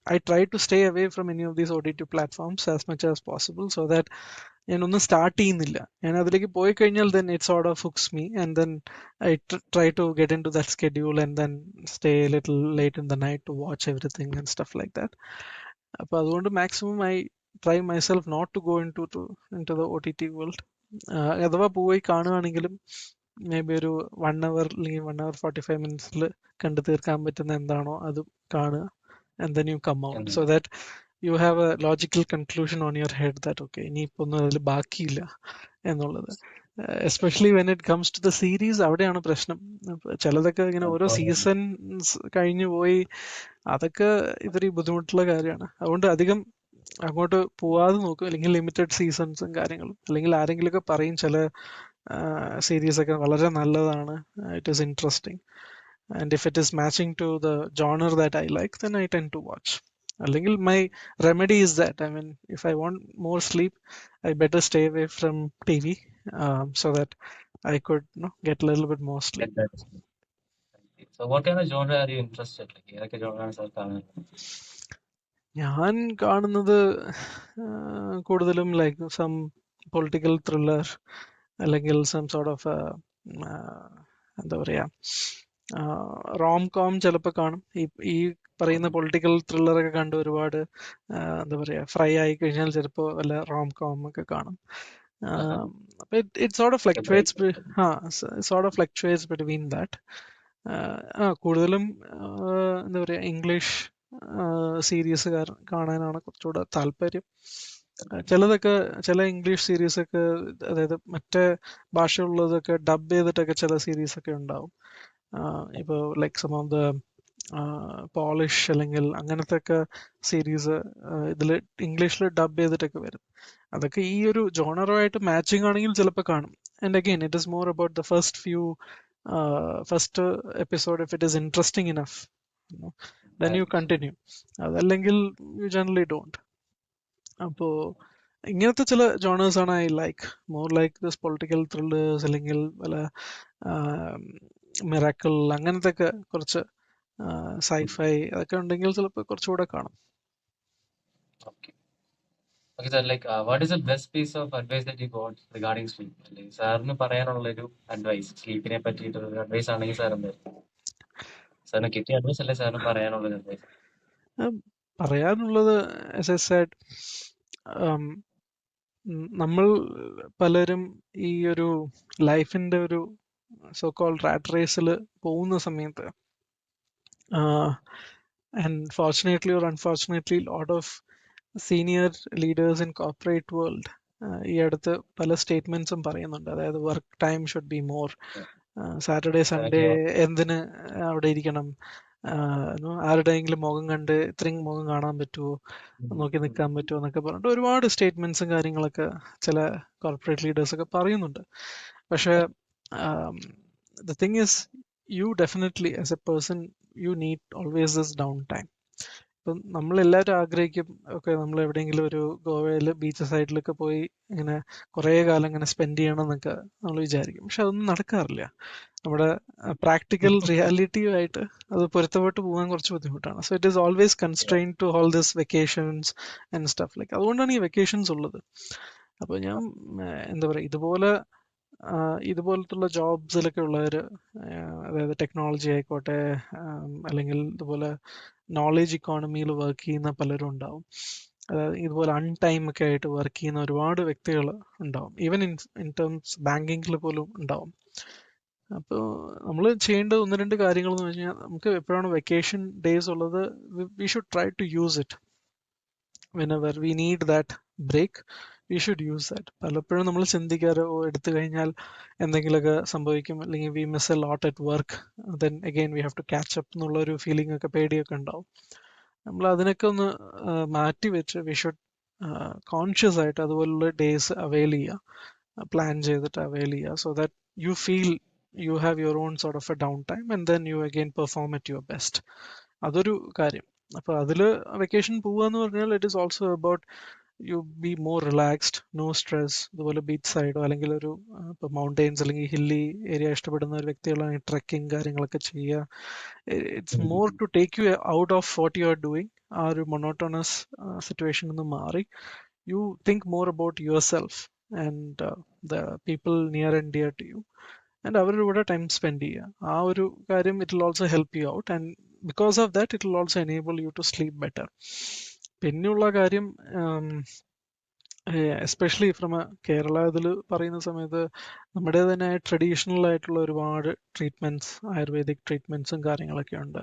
I try to stay away from any of these OTT platforms as much as possible so that ഞാനൊന്നും സ്റ്റാർട്ട് ചെയ്യുന്നില്ല. ഞാൻ അതിലേക്ക് പോയി കഴിഞ്ഞാൽ then it sort of hooks me and then I try to get into that schedule and then stay a little late in the night to watch everything and stuff like that. അപ്പോൾ അതുകൊണ്ട് maximum I try myself not to go into the OTT world. അഥവാ പോയി കാണുകയാണെങ്കിലും മേ ബി ഒരു 1 hour അല്ലെങ്കിൽ 1 hour 45 minutes കണ്ടു തീർക്കാൻ പറ്റുന്ന എന്താണോ അത് കാണുക. And then you come out so that you have a logical conclusion on your head that okay, ഇനിയിപ്പോ ഒന്നും അതിൽ ബാക്കിയില്ല എന്നുള്ളത്. Especially when it comes to the series, അവിടെയാണ് പ്രശ്നം. ചിലതൊക്കെ ഇങ്ങനെ ഓരോ സീസൺസ് കഴിഞ്ഞു പോയി, അതൊക്കെ ഇതൊരു ബുദ്ധിമുട്ടുള്ള കാര്യമാണ്. അതുകൊണ്ട് അധികം അങ്ങോട്ട് പോവാതെ നോക്കും, അല്ലെങ്കിൽ ലിമിറ്റഡ് സീസൺസും കാര്യങ്ങളും. അല്ലെങ്കിൽ ആരെങ്കിലുമൊക്കെ പറയും ചില സീരീസ് ഒക്കെ വളരെ നല്ലതാണ്, it is interesting, and if it is matching to the genre that I like, then I tend to watch. അല്ലെങ്കിൽ my remedy is that, I mean, if I want more sleep, I better stay away from TV so that I could get a little bit more sleep. So what kind of genre are you interested in? ഏതൊക്കെ genres ആണ് കാണുന്നത്? ഞാൻ കാണുന്നത് കൂടുതലും ലൈക്ക് സം പൊളിറ്റിക്കൽ ത്രില്ലർ, അല്ലെങ്കിൽ സം സോർട്ട് ഓഫ് എന്താ പറയാ റോം കോം ചിലപ്പോൾ കാണും. ഈ പറയുന്ന പൊളിറ്റിക്കൽ ത്രില്ലറൊക്കെ കണ്ട് ഒരുപാട് എന്താ പറയാ ഫ്രൈ ആയി കഴിഞ്ഞാൽ ചിലപ്പോൾ വല്ല റോം കോം ഒക്കെ കാണും. അപ്പൊ it sort of fluctuates between that. കൂടുതലും എന്താ പറയാ ഇംഗ്ലീഷ് സീരീസ് കാണാനാണ് കുറച്ചുകൂടെ താല്പര്യം. ചില ഇംഗ്ലീഷ് സീരീസ് ഒക്കെ, അതായത് മറ്റേ ഭാഷയുള്ളതൊക്കെ ഡബ് ചെയ്തിട്ടൊക്കെ ചില സീരീസ് ഒക്കെ ഉണ്ടാവും. ഇപ്പോൾ like some of the Polish അല്ലെങ്കിൽ അങ്ങനത്തെ ഒക്കെ സീരീസ് ഇതിൽ ഇംഗ്ലീഷിൽ ഡബ് ചെയ്തിട്ടൊക്കെ വരും. അതൊക്കെ ഈ ഒരു ജോണറുമായിട്ട് മാച്ചിങ് ആണെങ്കിൽ ചിലപ്പോൾ കാണും. And again it is more about the first episode. If it is interesting enough, then you Right. Continue. അതല്ലെങ്കിൽ യു ജനറലി ഡോണ്ട്. അപ്പോ ഇങ്ങനത്തെ ചില ജോണേഴ്സ് ആണ് I like more, like this political thrillers അല്ലെങ്കിൽ വല്ല മിറാക്കിൾ അങ്ങനത്തെ ഒക്കെ കുറച്ച് സൈഫൈ അതൊക്കെ ഉണ്ടെങ്കിൽ ചിലപ്പോൾ കുറച്ചുകൂടെ കാണും. Okay. Okay, sir. Like, what is the best piece of advice that you got regarding sleep? അല്ലെങ്കിൽ സാറിന് പറയാനുള്ള ഒരു അഡ്വൈസ്, സ്ലീപ്പിനെ പറ്റിയിട്ടുള്ള ഒരു അഡ്വൈസ് ആണെങ്കിൽ സാർ എന്തായിരുന്നു? സാറിന് കിട്ടിയ അഡ്വൈസ് അല്ലേ സാറിന് പറയാനുള്ള ഒരു അഡ്വൈസ്? പറയാനുള്ളത് as I said, നമ്മൾ പലരും ഈ ഒരു ലൈഫിന്റെ ഒരു സോ കോൾ റാറ്റ് റേസിൽ പോകുന്ന സമയത്ത് and fortunately or unfortunately lot of senior leaders in corporate world ഈ അടുത്ത് പല സ്റ്റേറ്റ്മെന്റ്സും പറയുന്നുണ്ട്. അതായത് work time should be more, Saturday Sunday എന്തിന് അവിടെ ഇരിക്കണം, ആരുടെയെങ്കിലും മുഖം കണ്ട് ഇത്രയും മുഖം കാണാൻ പറ്റുമോ, നോക്കി നിൽക്കാൻ പറ്റുമോ എന്നൊക്കെ പറഞ്ഞിട്ട് ഒരുപാട് സ്റ്റേറ്റ്മെന്റ്സും കാര്യങ്ങളൊക്കെ ചില കോർപ്പറേറ്റ് ലീഡേഴ്സ് ഒക്കെ പറയുന്നുണ്ട്. പക്ഷെ the thing is you definitely as A person you need always this down time. ഇപ്പം നമ്മളെല്ലാവരും ആഗ്രഹിക്കും ഒക്കെ നമ്മൾ എവിടെയെങ്കിലും ഒരു ഗോവയിൽ ബീച്ച് സൈഡിലൊക്കെ പോയി ഇങ്ങനെ കുറേ കാലം ഇങ്ങനെ സ്പെൻഡ് ചെയ്യണം എന്നൊക്കെ നമ്മൾ വിചാരിക്കും. പക്ഷെ അതൊന്നും നടക്കാറില്ല. നമ്മുടെ പ്രാക്ടിക്കൽ റിയാലിറ്റിയുമായിട്ട് അത് പൊരുത്തപ്പെട്ട് പോകാൻ കുറച്ച് ബുദ്ധിമുട്ടാണ്. So it is always constrain to hold this vacations and stuff like. അതുകൊണ്ടാണ് ഈ വെക്കേഷൻസ് ഉള്ളത്. അപ്പോൾ ഞാൻ എന്താ പറയുക, ഇതുപോലത്തുള്ള ജോബ്സിലൊക്കെ ഉള്ളവർ, അതായത് ടെക്നോളജി ആയിക്കോട്ടെ അല്ലെങ്കിൽ ഇതുപോലെ നോളേജ് ഇക്കോണമിയിൽ വർക്ക് ചെയ്യുന്ന പലരും ഉണ്ടാവും. അതായത് ഇതുപോലെ അൺടൈം ഒക്കെ ആയിട്ട് വർക്ക് ചെയ്യുന്ന ഒരുപാട് വ്യക്തികൾ ഉണ്ടാവും. ഈവൻ ഇൻ ടേംസ് ബാങ്കിങ്ങിൽ പോലും ഉണ്ടാവും. അപ്പോൾ നമ്മൾ ചെയ്യേണ്ട ഒന്ന് രണ്ട് കാര്യങ്ങൾ എന്ന് വെച്ച് കഴിഞ്ഞാൽ, നമുക്ക് എപ്പോഴാണ് വെക്കേഷൻ ഡേയ്സ് ഉള്ളത്, we should try to use it. Whenever we need that break we should use that. പലപ്പോഴും നമ്മൾ ചിന്തിക്കാറ് എടുത്തു കഴിഞ്ഞാൽ എന്തെങ്കിലുമൊക്കെ സംഭവിക്കും, അല്ലെങ്കിൽ we miss a lot at work, then again we have to catch up എന്നുള്ള ഒരു ഫീലിംഗ് ഒക്കെ, പേടിയൊക്കെ ഉണ്ടാവും. നമ്മൾ അതിനൊക്കെ ഒന്ന് മാറ്റി വെച്ച് വി ഷുഡ് കോൺഷ്യസ് ആയിട്ട് അതുപോലുള്ള ഡേയ്സ് അവെയിൽ ചെയ്യുക, പ്ലാൻ ചെയ്തിട്ട് അവെയിൽ ചെയ്യുക, so that you feel you have your own sort of a down time and then you again perform at your best. അതൊരു കാര്യം. അപ്പോൾ അതിൽ വെക്കേഷൻ പോവുക എന്ന് പറഞ്ഞാൽ it is also about you be more relaxed, no stress. ഇതുപോലെ ബീച്ച് സൈഡോ അല്ലെങ്കിൽ ഒരു ഇപ്പോൾ മൗണ്ടെയിൻസ് അല്ലെങ്കിൽ ഹില്ലി ഏരിയ ഇഷ്ടപ്പെടുന്ന ഒരു വ്യക്തികളാണെങ്കിൽ ട്രെക്കിംഗ് കാര്യങ്ങളൊക്കെ ചെയ്യുക. It's more to take you out of what you are doing. ആ ഒരു മൊണോട്ടോണസ് സിറ്റുവേഷൻ നിന്ന് മാറി you think more about yourself and the people near and dear to you, and അവരുടെ കൂടെ ടൈം സ്പെൻഡ് ചെയ്യുക. ആ ഒരു കാര്യം it will also help you out, and because of that it will also enable you to sleep better. പിന്നെയുള്ള കാര്യം, എസ്പെഷ്യലി ഫ്രം കേരള ഇതിൽ പറയുന്ന സമയത്ത് നമ്മുടെ തന്നെ ട്രഡീഷണൽ ആയിട്ടുള്ള ഒരുപാട് ട്രീറ്റ്മെന്റ്സ്, ആയുർവേദിക് ട്രീറ്റ്മെന്റ്സും കാര്യങ്ങളൊക്കെ ഉണ്ട്.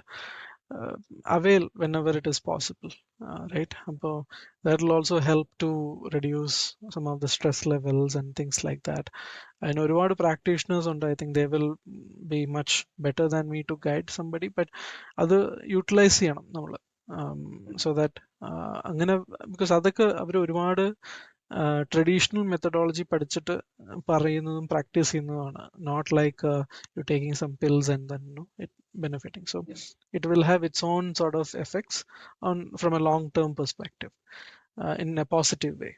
avail whenever it is possible, right? അപ്പോൾ that will also help to reduce some of the stress levels and things like that. അതിന് ഒരുപാട് പ്രാക്ടീഷണേഴ്സ് ഉണ്ട്. I think they will be much better than me to guide somebody. But അത് യൂട്ടിലൈസ് ചെയ്യണം നമ്മൾ, സോ ദാറ്റ് അങ്ങനെ, ബിക്കോസ് അതൊക്കെ അവർ ഒരുപാട് ട്രഡീഷണൽ മെത്തഡോളജി പഠിച്ചിട്ട് പറയുന്നതും പ്രാക്ടീസ് ചെയ്യുന്നതുമാണ്. Not like you taking some pills and then it benefiting. So it will have its own sort of effects on from a long term perspective, in a positive way.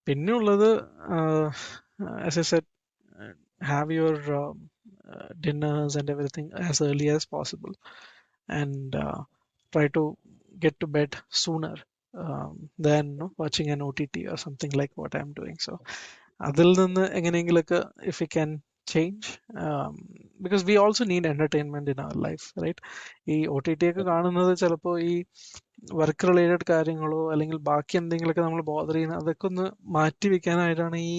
പിന്നെയുള്ളത്, as I said, have your dinners and everything as early as possible, and try to get to bed sooner than watching an OTT or something like what I'm doing. So അതിൽ നിന്ന് എങ്ങനെയെങ്കിലൊക്കെ if we can change, because we also need entertainment in our life, right? ഈ OTT ഒക്കെ കാണുന്നത് ചിലപ്പോൾ ഈ വർക്ക് റിലേറ്റഡ് കാര്യങ്ങളോ അല്ലെങ്കിൽ ബാക്കി എന്തെങ്കിലുമൊക്കെ നമ്മൾ ബോദർ ചെയ്യുന്ന അതൊക്കെ ഒന്ന് മാറ്റി വെക്കാനായിട്ടാണ് ഈ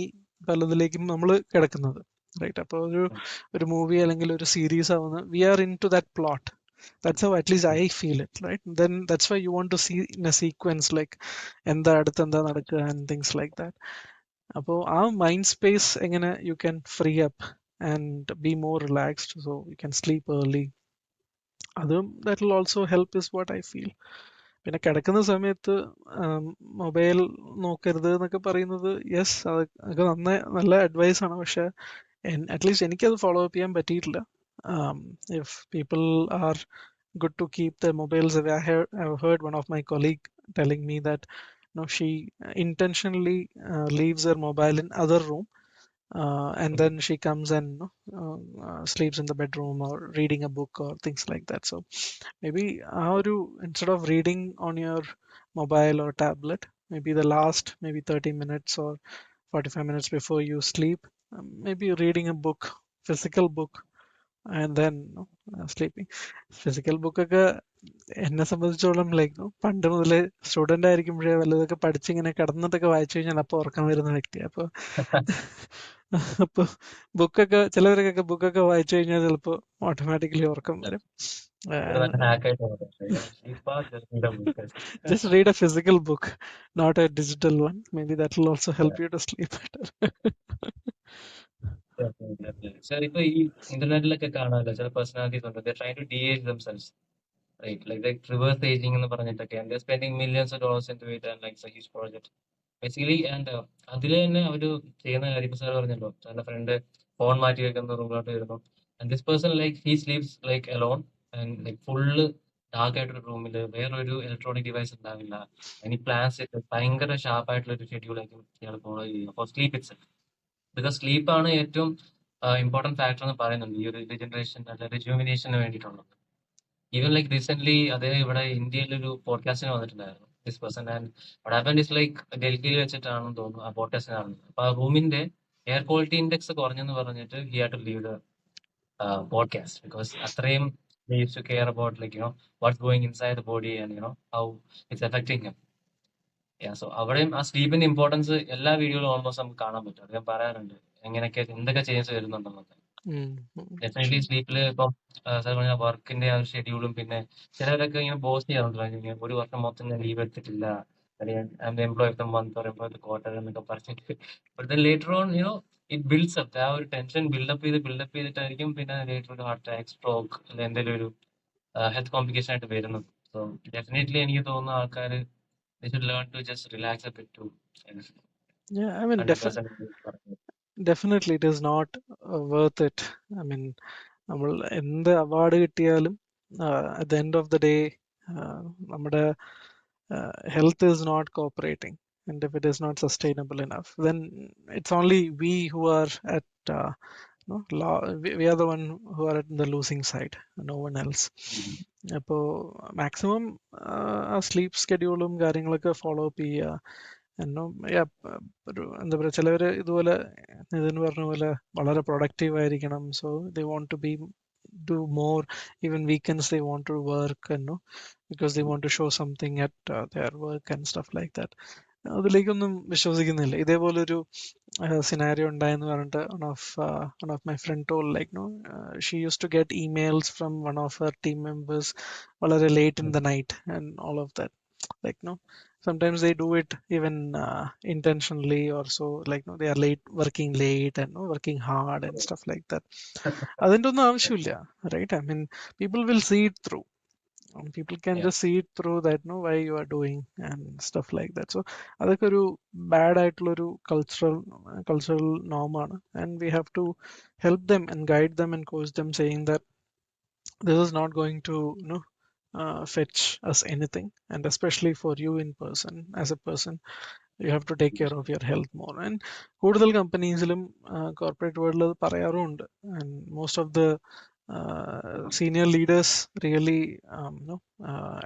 പലതിലേക്കും നമ്മൾ കിടക്കുന്നത്, റൈറ്റ്? അപ്പോൾ ഒരു മൂവി അല്ലെങ്കിൽ ഒരു സീരീസ് ആവുന്ന we are in to that plot. That's how at least I feel it, right? Then that's why you want to see in a sequence, like എന്താ അടുത്ത് എന്താ നടക്കുക and things like that. അപ്പോൾ ആ മൈൻഡ് സ്പേസ് എങ്ങനെ you can free up and be more relaxed so you can sleep early. അതും that will also help is what I feel. പിന്നെ കിടക്കുന്ന സമയത്ത് മൊബൈൽ നോക്കരുത് എന്നൊക്കെ പറയുന്നത് യെസ് അതൊക്കെ നല്ല അഡ്വൈസ് ആണ്. പക്ഷെ അറ്റ്ലീസ്റ്റ് എനിക്കത് ഫോളോ അപ്പ് ചെയ്യാൻ പറ്റിയിട്ടില്ല. If people are good to keep their mobiles away. I've heard one of my colleague telling me that she intentionally leaves her mobile in other room, and then she comes and sleeps in the bedroom or reading a book or things like that. So maybe how do instead of reading on your mobile or tablet, maybe the last maybe 30 minutes or 45 minutes before you sleep, maybe reading a book, physical book, and then sleeping. Physical ബുക്കൊക്കെ എന്നെ സംബന്ധിച്ചോളം ലൈക്ക് പണ്ട് മുതലേ സ്റ്റുഡന്റ് ആയിരിക്കുമ്പോഴേ വല്ലതൊക്കെ പഠിച്ചിങ്ങനെ കിടന്നിട്ടൊക്കെ വായിച്ചു കഴിഞ്ഞാൽ അപ്പൊ ഉറക്കം വരുന്ന വ്യക്തിയാണ്. അപ്പൊ ചിലവരൊക്കെ ബുക്കൊക്കെ വായിച്ചു കഴിഞ്ഞാൽ ചിലപ്പോ ഓട്ടോമാറ്റിക്കലി ഉറക്കം വരും. Just read a physical book, not a digital one. Maybe that will also help you to sleep better. Sir ഇപ്പൊ ഈ ഇന്റർനെറ്റിലൊക്കെ കാണാമല്ലോ ചില പേഴ്സണാലിറ്റീസ് ഉണ്ട്, they're trying to de-age themselves, right? Like reverse aging എന്ന് പറഞ്ഞിട്ടൊക്കെ, and they're spending millions of dollars into it and like it's a huge project basically. And അതില് തന്നെ അവര് ചെയ്യുന്ന കാര്യം ഇപ്പൊ സാർ പറഞ്ഞല്ലോ, സാറിന്റെ ഫ്രണ്ട് ഫോൺ മാറ്റി വെക്കുന്ന റൂമിലോട്ട് വരുന്നു, and this person like he sleeps like alone and like full dark ആയിട്ടൊരു റൂമില് വേറൊരു ഇലക്ട്രോണിക് ഡിവൈസ് ഉണ്ടാവില്ല, ഇനി പ്ലാൻസ് ഇട്ട് ഭയങ്കര ഷാർപ്പ് ആയിട്ടുള്ള ഒരു ഷെഡ്യൂൾ ആയിരിക്കും ഇയാൾ ഫോളോ ചെയ്യുക for sleep itself. Because സ്ലീപ്പാണ് ഏറ്റവും ഇമ്പോർട്ടന്റ് ഫാക്ടർ എന്ന് പറയുന്നുണ്ട് ഈ ഒരു റിജനറേഷൻ അല്ലെ റിജുവിനേഷന് വേണ്ടിയിട്ടുള്ളത്. ഈവൻ ലൈക്ക് റീസെന്റ് അദ്ദേഹം ഇവിടെ ഇന്ത്യയിലൊരു പോഡ്കാസ്റ്റിന് വന്നിട്ടുണ്ടായിരുന്നു this person, and what happened is like ഡൽഹിയിൽ വെച്ചിട്ടാണെന്ന് തോന്നുന്നു ആ പോഡ്കാസ്റ്റ് കാണുന്നത്. അപ്പൊ ആ റൂമിന്റെ എയർ ക്വാളിറ്റി ഇൻഡെക്സ് കുറഞ്ഞെന്ന് പറഞ്ഞിട്ട് he had to leave the podcast because അത്രയും he used to care about like what's going inside the body and how it's affecting him. So അവിടെയും ആ സ്ലീപ്പിന്റെ ഇമ്പോർട്ടൻസ് എല്ലാ വീഡിയോയിലും ഓൾമോസ്റ്റ് നമുക്ക് കാണാൻ പറ്റും. അദ്ദേഹം പറയാറുണ്ട് എങ്ങനെയൊക്കെ എന്തൊക്കെ ചേഞ്ചസ് വരുന്നുണ്ടെന്നൊക്കെ. ഡെഫിനറ്റ്ലി സ്ലീപ്പിൽ ഇപ്പം സാർ പറഞ്ഞ വർക്കിന്റെ ആ ഒരു ഷെഡ്യൂളും, പിന്നെ ചിലരൊക്കെ ഇങ്ങനെ ബോസ് ചെയ്യാറുണ്ട്, ഒരു വർഷം മൊത്തം ഞാൻ ലീവ് എടുത്തിട്ടില്ല, employ of the month or employ of the quarter എന്നൊക്കെ പറഞ്ഞിട്ട്. But later on it builds up, ആ ഒരു ടെൻഷൻ ബിൽഡപ്പ് ചെയ്തിട്ടായിരിക്കും പിന്നെ ലേറ്റർ ഒരു ഹാർട്ട് അറ്റാക്ക്, സ്ട്രോക്ക് അല്ലെ എന്തെങ്കിലും ഒരു ഹെൽത്ത് കോംപ്ലിക്കേഷൻ ആയിട്ട് വരുന്നത്. സോ ഡെഫിനറ്റ്ലി എനിക്ക് തോന്നുന്ന ആൾക്കാർ they should learn to just relax a bit too. Yeah, I mean 100% definitely it is not worth it. I mean നമ്മൾ എന്ത് അവാർഡ് കിട്ടിയാലും at the end of the day നമ്മുടെ health is not cooperating, and if it is not sustainable enough, then it's only we who are at we are the one who are at the losing side, no one else. അപ്പോൾ മാക്സിമം ആ സ്ലീപ്പ് സ്കെഡ്യൂളും കാര്യങ്ങളൊക്കെ ഫോളോ അപ്പ് ചെയ്യുക. എന്താ പറയുക, ചിലവര് ഇതുപോലെ നിതിൻ പറഞ്ഞ പോലെ വളരെ പ്രൊഡക്റ്റീവ് ആയിരിക്കണം. So they want to be do more, even weekends they want to work and because they want to show something at their work and stuff like that. അതിലേക്കൊന്നും വിശ്വസിക്കുന്നില്ല. ഇതേപോലൊരു സിനാരിയോ ഉണ്ടായെന്ന് പറഞ്ഞിട്ട് one of my friend told she used to get emails from one of her team members വളരെ late in the night and all of that. Sometimes they do it even intentionally or so, they are working late and working hard and stuff like that. അതിന്റെ ഒന്നും ആവശ്യമില്ല, right? I mean, people will see it through. People can just see it through that why you are doing and stuff like that. So അതൊക്കെ ഒരു ബാഡ് ആയിട്ടുള്ള ഒരു cultural norm ആണ്, and we have to help them and guide them and coach them, saying that this is not going to fetch us anything, and especially for you in person as a person, you have to take care of your health more. And കൂടുതൽ കമ്പനീസിലും കോർപ്പറേറ്റ് വേൾഡിൽ പറയാറുമുണ്ട്, and most of the senior leaders really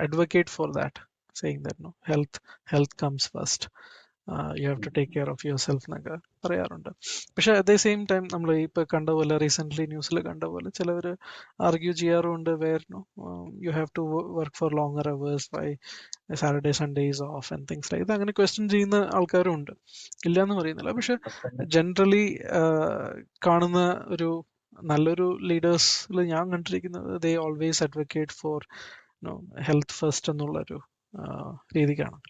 advocate for that, saying that health comes first. You have to take care of yourself എന്നൊക്കെ പറയാറുണ്ട്. പക്ഷെ അറ്റ് ദ സെയിം ടൈം നമ്മൾ ഇപ്പൊ കണ്ട പോലെ റീസെന്റ് ന്യൂസിൽ കണ്ട പോലെ ചിലവര് ആർഗ്യൂ ചെയ്യാറുണ്ട്, where you have to work for longer hours, by Saturday Sundays off and things like. അങ്ങനെ ക്വസ്റ്റ്യൻ ചെയ്യുന്ന ആൾക്കാരും ഉണ്ട്, ഇല്ലാന്ന് പറയുന്നില്ല. പക്ഷെ ജനറലി കാണുന്ന ഒരു നല്ലൊരു ലീഡേഴ്സിൽ ഞാൻ കണ്ടിരിക്കുന്നത് they always advocate for health first എന്നുള്ളൊരു രീതിക്കാണ്.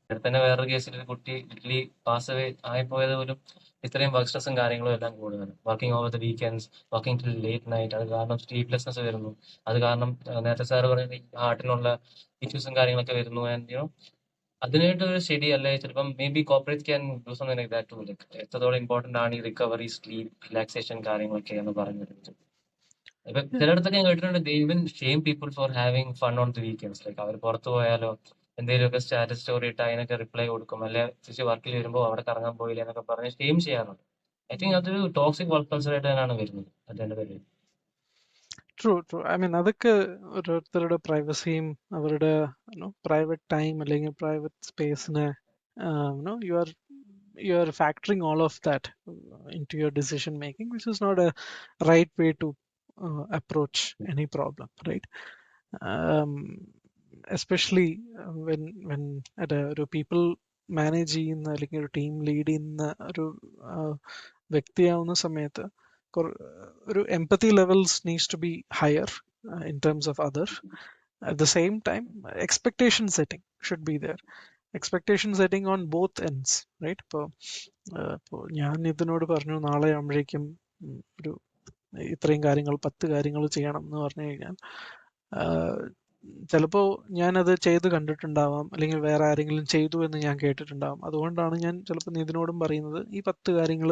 ഇവിടെ തന്നെ വേറൊരു കേസിൽ ഒരു കുട്ടി ലിറ്റലി പാസ് അവേ ആയിപ്പോയത് പോലും ഇത്രയും വർക്ക് സ്ട്രെസ്സും കാര്യങ്ങളും എല്ലാം കൂടുതലാണ്. Working over the weekends, working till late night, അത് കാരണം സ്ലീപ്ലെസ്നെസ് വരുന്നു. അത് കാരണം നേരത്തെ സാർ പറയുന്ന ഹാർട്ടിനുള്ള ഇഷ്യൂസും കാര്യങ്ങളൊക്കെ വരുന്നു. ആൻഡ് അതിനായിട്ട് ഒരു സ്റ്റഡി അല്ലെ ചിലപ്പം maybe corporate can do something like that too. Like എത്രത്തോളം ഇമ്പോർട്ടന്റ് ആണ് ഈ റിക്കവറി, സ്ലീപ്പ്, റിലാക്സേഷൻ കാര്യങ്ങളൊക്കെ എന്ന് പറഞ്ഞിട്ട്. ഇപ്പൊ Yeah, ചിലയിടത്തൊക്കെ ഞാൻ കേട്ടിട്ടുണ്ട് they even shame people for having fun on the weekends. Like അവർ പുറത്തു പോയാലോ എന്തെങ്കിലുമൊക്കെ സ്റ്റാറ്റസ് സ്റ്റോറി ഇട്ട് അതിനൊക്കെ റിപ്ലൈ കൊടുക്കും, അല്ലെ തിരിച്ച് വർക്കിൽ വരുമ്പോൾ അവിടെ കറങ്ങാൻ പോയില്ല എന്നൊക്കെ പറഞ്ഞ് ഷെയിം ചെയ്യാറുണ്ട്. ഐ തിങ്ക് അതൊരു ടോക്സിക് വർക്ക് കൾച്ചർ ആയിട്ട് തന്നെയാണ് വരുന്നത് അതിന്റെ പേര്. True true. ഐ മീൻ അതൊക്കെ ഓരോരുത്തരുടെ പ്രൈവസിയും അവരുടെ പ്രൈവറ്റ് ടൈം അല്ലെങ്കിൽ private സ്പേസിനെ you are factoring all of that into your decision making, which is not a right way to approach any problem, right? um, Especially when at ഒരു people മാനേജ് ചെയ്യുന്ന അല്ലെങ്കിൽ ഒരു ടീം ലീഡ് ചെയ്യുന്ന ഒരു വ്യക്തിയാവുന്ന സമയത്ത് ഒരു empathy levels needs to be higher in terms of other. At the same time, expectation setting should be there. Expectation setting on both ends, right? ഇപ്പോൾ ഞാൻ ഇതിനോട് പറഞ്ഞു നാളെ ആകുമ്പോഴേക്കും ഒരു ഇത്രയും കാര്യങ്ങൾ 10 കാര്യങ്ങൾ ചെയ്യണം എന്ന് പറഞ്ഞു കഴിഞ്ഞാൽ ചിലപ്പോൾ ഞാനത് ചെയ്ത് കണ്ടിട്ടുണ്ടാവാം, അല്ലെങ്കിൽ വേറെ ആരെങ്കിലും ചെയ്തു എന്ന് ഞാൻ കേട്ടിട്ടുണ്ടാവാം. അതുകൊണ്ടാണ് ഞാൻ ചിലപ്പോൾ നിതിനോടും പറയുന്നത് ഈ 10 കാര്യങ്ങൾ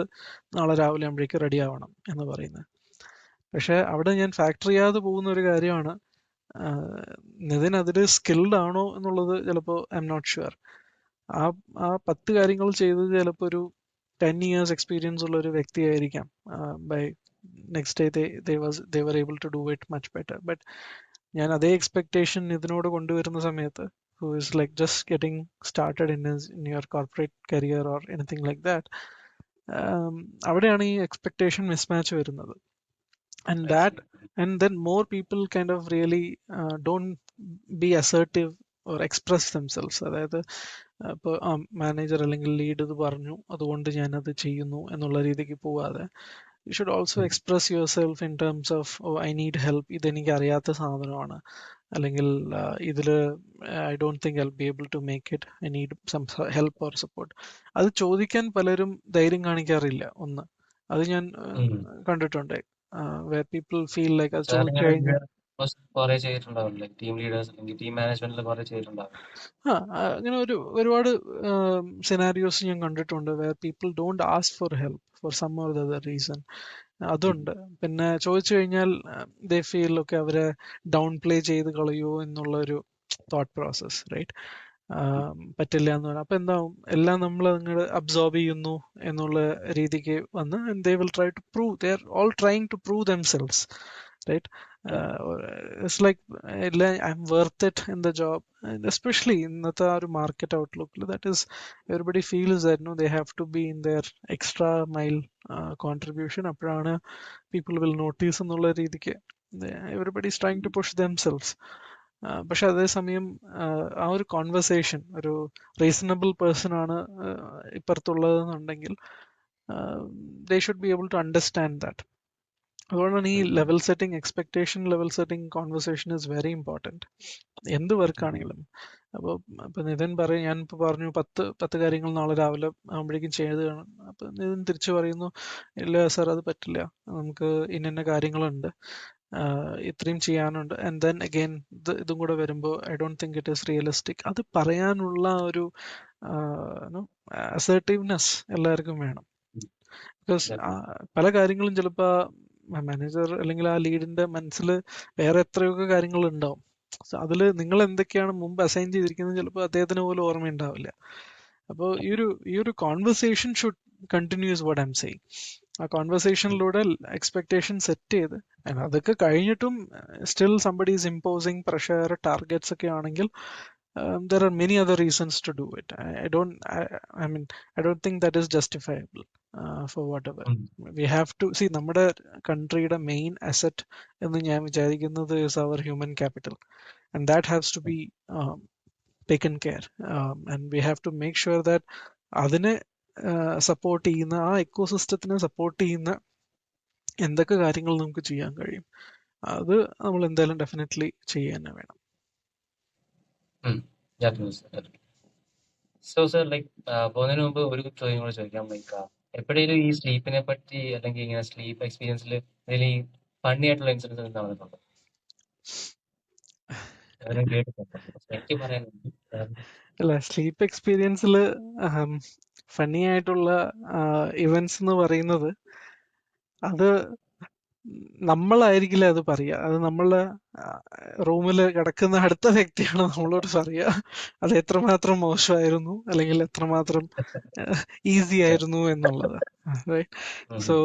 നാളെ രാവിലെ ആകുമ്പോഴേക്കും റെഡി ആവണം എന്ന് പറയുന്നത്. പക്ഷെ അവിടെ ഞാൻ ഫാക്ടർ ചെയ്യാതെ പോകുന്ന ഒരു കാര്യമാണ് നിതിൻ അതിൽ സ്കിൽഡ് ആണോ എന്നുള്ളത്. ചിലപ്പോൾ ഐ എം നോട്ട് ഷുവർ. ആ 10 കാര്യങ്ങൾ ചെയ്തത് ചിലപ്പോൾ ഒരു 10 years എക്സ്പീരിയൻസ് ഉള്ള ഒരു വ്യക്തിയായിരിക്കാം. By next day they were able to do it much better. But ഞാൻ അതേ എക്സ്പെക്ടേഷൻ ഇതിനോട് കൊണ്ടുവരുന്ന സമയത്ത് who is like just getting started in your corporate career or anything like that, അവിടെയാണ് ഈ എക്സ്പെക്ടേഷൻ മിസ്മാച്ച് വരുന്നത്. And then more people kind of really don't be assertive or express themselves. അതായത് ഇപ്പോൾ മാനേജർ അല്ലെങ്കിൽ ലീഡ് ഇത് പറഞ്ഞു അതുകൊണ്ട് ഞാനത് ചെയ്യുന്നു എന്നുള്ള രീതിക്ക് പോവാതെ you should also express yourself in terms of I need help, ഇതെനിക്ക് അറിയാത്ത സാധനമാണ്, അല്ലെങ്കിൽ ഇതില് I don't think I'll be able to make it, I need some help or support. അത് ചോദിക്കാൻ പലരും ധൈര്യം കാണിക്കാറില്ല. ഒന്ന് അത് ഞാൻ കണ്ടിട്ടുണ്ട്. where people feel like അത് ചോദിച്ചു കഴിഞ്ഞാൽ കുറെ ചെയ്തിട്ടുണ്ടാവും, ലൈക് ടീം ലീഡേഴ്സ് അല്ലെങ്കിൽ ടീം മാനേജ്മെന്റിൽ കുറെ ചെയ്തിട്ടുണ്ടാവും. അങ്ങനെ ഒരുപാട് സിനാരിയോസ് ഞാൻ കണ്ടിട്ടുണ്ട് where people don't ask for help for some or the other reason. അതുണ്ട്. പിന്നെ ചോദിച്ചു കഴിഞ്ഞാൽ they feel ഒക്കെ അവരെ ഡൗൺ പ്ലേ ചെയ്ത് കളയോ എന്നുള്ള ഒരു തോട്ട് പ്രോസസ്, റൈറ്റ്? പറ്റില്ല എന്ന് പറയാം. അപ്പൊ എന്താവും, എല്ലാം നമ്മൾ അങ്ങോട്ട് അബ്സോർബ് ചെയ്യുന്നു എന്നുള്ള രീതിക്ക് വന്ന് and they will try to prove, they are all trying to prove themselves, right? It's like I'm worth it in the job. And especially ഇന്നത്തെ ആ ഒരു market ഔട്ട്ലുക്കിൽ that is everybody feels that they have to be in their extra mile contribution. അപ്പോഴാണ് people will notice എന്നുള്ള രീതിക്ക് everybody is trying to push themselves. പക്ഷെ അതേസമയം ആ ഒരു കോൺവെർസേഷൻ ഒരു റീസണബിൾ പേഴ്സൺ ആണ് ഇപ്പുറത്തുള്ളതെന്നുണ്ടെങ്കിൽ they should be able to understand that. അതുകൊണ്ടാണ് ഈ level setting, expectation level setting conversation is very important എന്ത് വർക്കാണെങ്കിലും. അപ്പോൾ ഇപ്പം നിതിൻ പറയും, ഞാനിപ്പോൾ പറഞ്ഞു 10 കാര്യങ്ങൾ നാളെ രാവിലെ ആകുമ്പോഴേക്കും ചെയ്ത് കാണും. അപ്പം നിതിൻ തിരിച്ചു പറയുന്നു, ഇല്ല സാർ അത് പറ്റില്ല, നമുക്ക് ഇന്ന കാര്യങ്ങളുണ്ട്, ഇത്രയും ചെയ്യാനുണ്ട്. ആൻഡ് ദെൻ അഗെയിൻ ഇതും കൂടെ വരുമ്പോൾ I don't think it is realistic. അത് പറയാനുള്ള ഒരു അസർട്ടീവ്നെസ് എല്ലാവർക്കും വേണം. ബിക്കോസ് പല കാര്യങ്ങളും ചിലപ്പോൾ മാനേജർ അല്ലെങ്കിൽ ആ ലീഡിന്റെ മനസ്സിൽ വേറെ എത്രയൊക്കെ കാര്യങ്ങൾ ഉണ്ടാവും. അതിൽ നിങ്ങൾ എന്തൊക്കെയാണ് മുമ്പ് അസൈൻ ചെയ്തിരിക്കുന്നത് ചിലപ്പോൾ അദ്ദേഹത്തിന് പോലും ഓർമ്മയുണ്ടാവില്ല. അപ്പോൾ ഈ ഒരു conversation should continuous what I am saying. ആ കോൺവെർസേഷനിലൂടെ എക്സ്പെക്ടേഷൻ സെറ്റ് ചെയ്ത് അതൊക്കെ കഴിഞ്ഞിട്ടും still somebody is imposing pressure, targets ഒക്കെ ആണെങ്കിൽ there are many other reasons to do it. I don't think that is justifiable for whatever. We have to see നമ്മുടെ കൺട്രിയുടെ മെയിൻ അസറ്റ് എന്ന് ഞാൻ വിചാരിക്കുന്നത് is our human capital, and that has to be taken care, and we have to make sure that അതിനെ സപ്പോർട്ട് ചെയ്യുന്ന ആ എക്കോസിസ്റ്റത്തിനെ സപ്പോർട്ട് ചെയ്യുന്ന എന്തൊക്കെ കാര്യങ്ങൾ നമുക്ക് ചെയ്യാൻ കഴിയും അത് നമ്മൾ എന്തായാലും ഡെഫിനറ്റ്ലി ചെയ്യാൻ വേണം. സോ സർ ലൈക്ക് പോകുന്നതിന് മുമ്പ് ഒരു ചോദ്യം കൂടെ ചോദിക്കാം. ലൈക്ക് എപ്പോഴേലും ഈ സ്ലീപ്പിനെ പറ്റി അല്ലെങ്കിൽ ഇങ്ങനെ സ്ലീപ്പ് എക്സ്പീരിയൻസിൽ എന്തെങ്കിലും ഫണ്ണി ആയിട്ടുള്ള ഇൻസിഡൻസ് നടന്നിട്ടുണ്ടോ? അവരും കേട്ടിട്ടുണ്ടോ? എനിക്ക് പറയാനുണ്ട്. അല്ല, സ്ലീപ്പ് എക്സ്പീരിയൻസിൽ ഫണ്ണി ആയിട്ടുള്ള ഇവന്റ്സ് എന്ന് പറയുന്നത് അത് നമ്മളായിരിക്കില്ല അത് പറയുക. അത് നമ്മളെ റൂമിൽ കിടക്കുന്ന അടുത്ത വ്യക്തിയാണ് നമ്മളോട് പറയുക അത് എത്രമാത്രം മോശമായിരുന്നു അല്ലെങ്കിൽ എത്രമാത്രം ഈസി ആയിരുന്നു എന്നുള്ളത്. സോ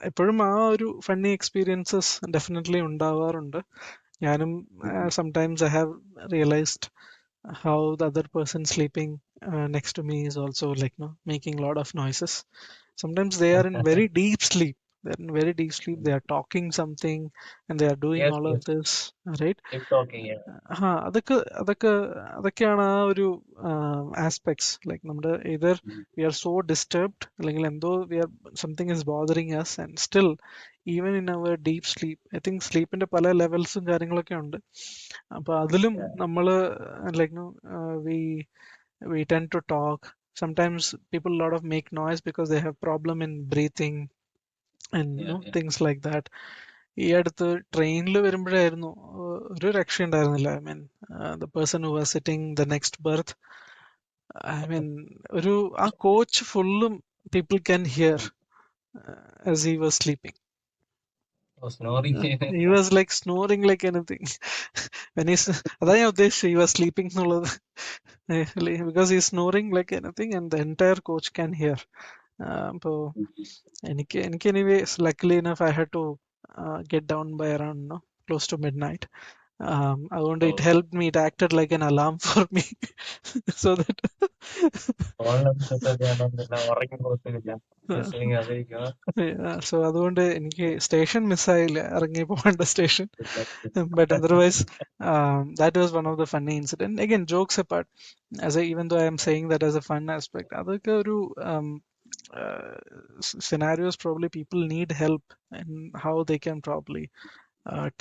എപ്പോഴും ആ ഒരു ഫണ്ണി എക്സ്പീരിയൻസസ് ഡെഫിനറ്റ്ലി ഉണ്ടാവാറുണ്ട്. ഞാനും sometimes I have realised how the other person sleeping next to me is also like making a lot of noises. Sometimes they are in very deep sleep. They're in very deep sleep. They are talking something and they are doing yes all of yes this, right? Tip talking. അതൊക്കെയാണ് ആ ഒരു ആസ്പെക്ട്സ്. ലൈക്ക് നമ്മുടെ either we are so disturbed അല്ലെങ്കിൽ എന്തോ something is bothering us and still even in our deep sleep, I think സ്ലീപ്പിന്റെ പല ലെവൽസും കാര്യങ്ങളൊക്കെ ഉണ്ട്. അപ്പൊ അതിലും നമ്മള് like we tend to talk. Sometimes people a lot of make noise because they have problem in breathing and things like that. ഈ അടുത്ത് ട്രെയിനിൽ വരുമ്പോഴായിരുന്നു ഒരു രക്ഷയുണ്ടായിരുന്നില്ല. I mean the person who was sitting the next berth, I mean ഒരു ആ കോച്ച് ഫുള്ളും people can hear as he was sleeping. Snoring. He was like snoring like anything. when he's അതാ ഞാൻ ഉദ്ദേശിച്ചു he was sleeping എന്നുള്ളത്. because he's snoring like anything and the entire coach can hear. അപ്പോൾ എനിക്ക് anyways luckily enough I had to get down by around close to midnight. അതുകൊണ്ട് it helped me, it acted like an alarm for me so that ഉറങ്ങി പോകത്തില്ല. so അതുകൊണ്ട് എനിക്ക് സ്റ്റേഷൻ മിസ്സായില്ല, ഇറങ്ങി പോകേണ്ട station. but otherwise that was one of the funny incident. Again, jokes apart, even though I am saying that as a fun aspect, അതൊക്കെ ഒരു scenarios probably people need help and how they can probably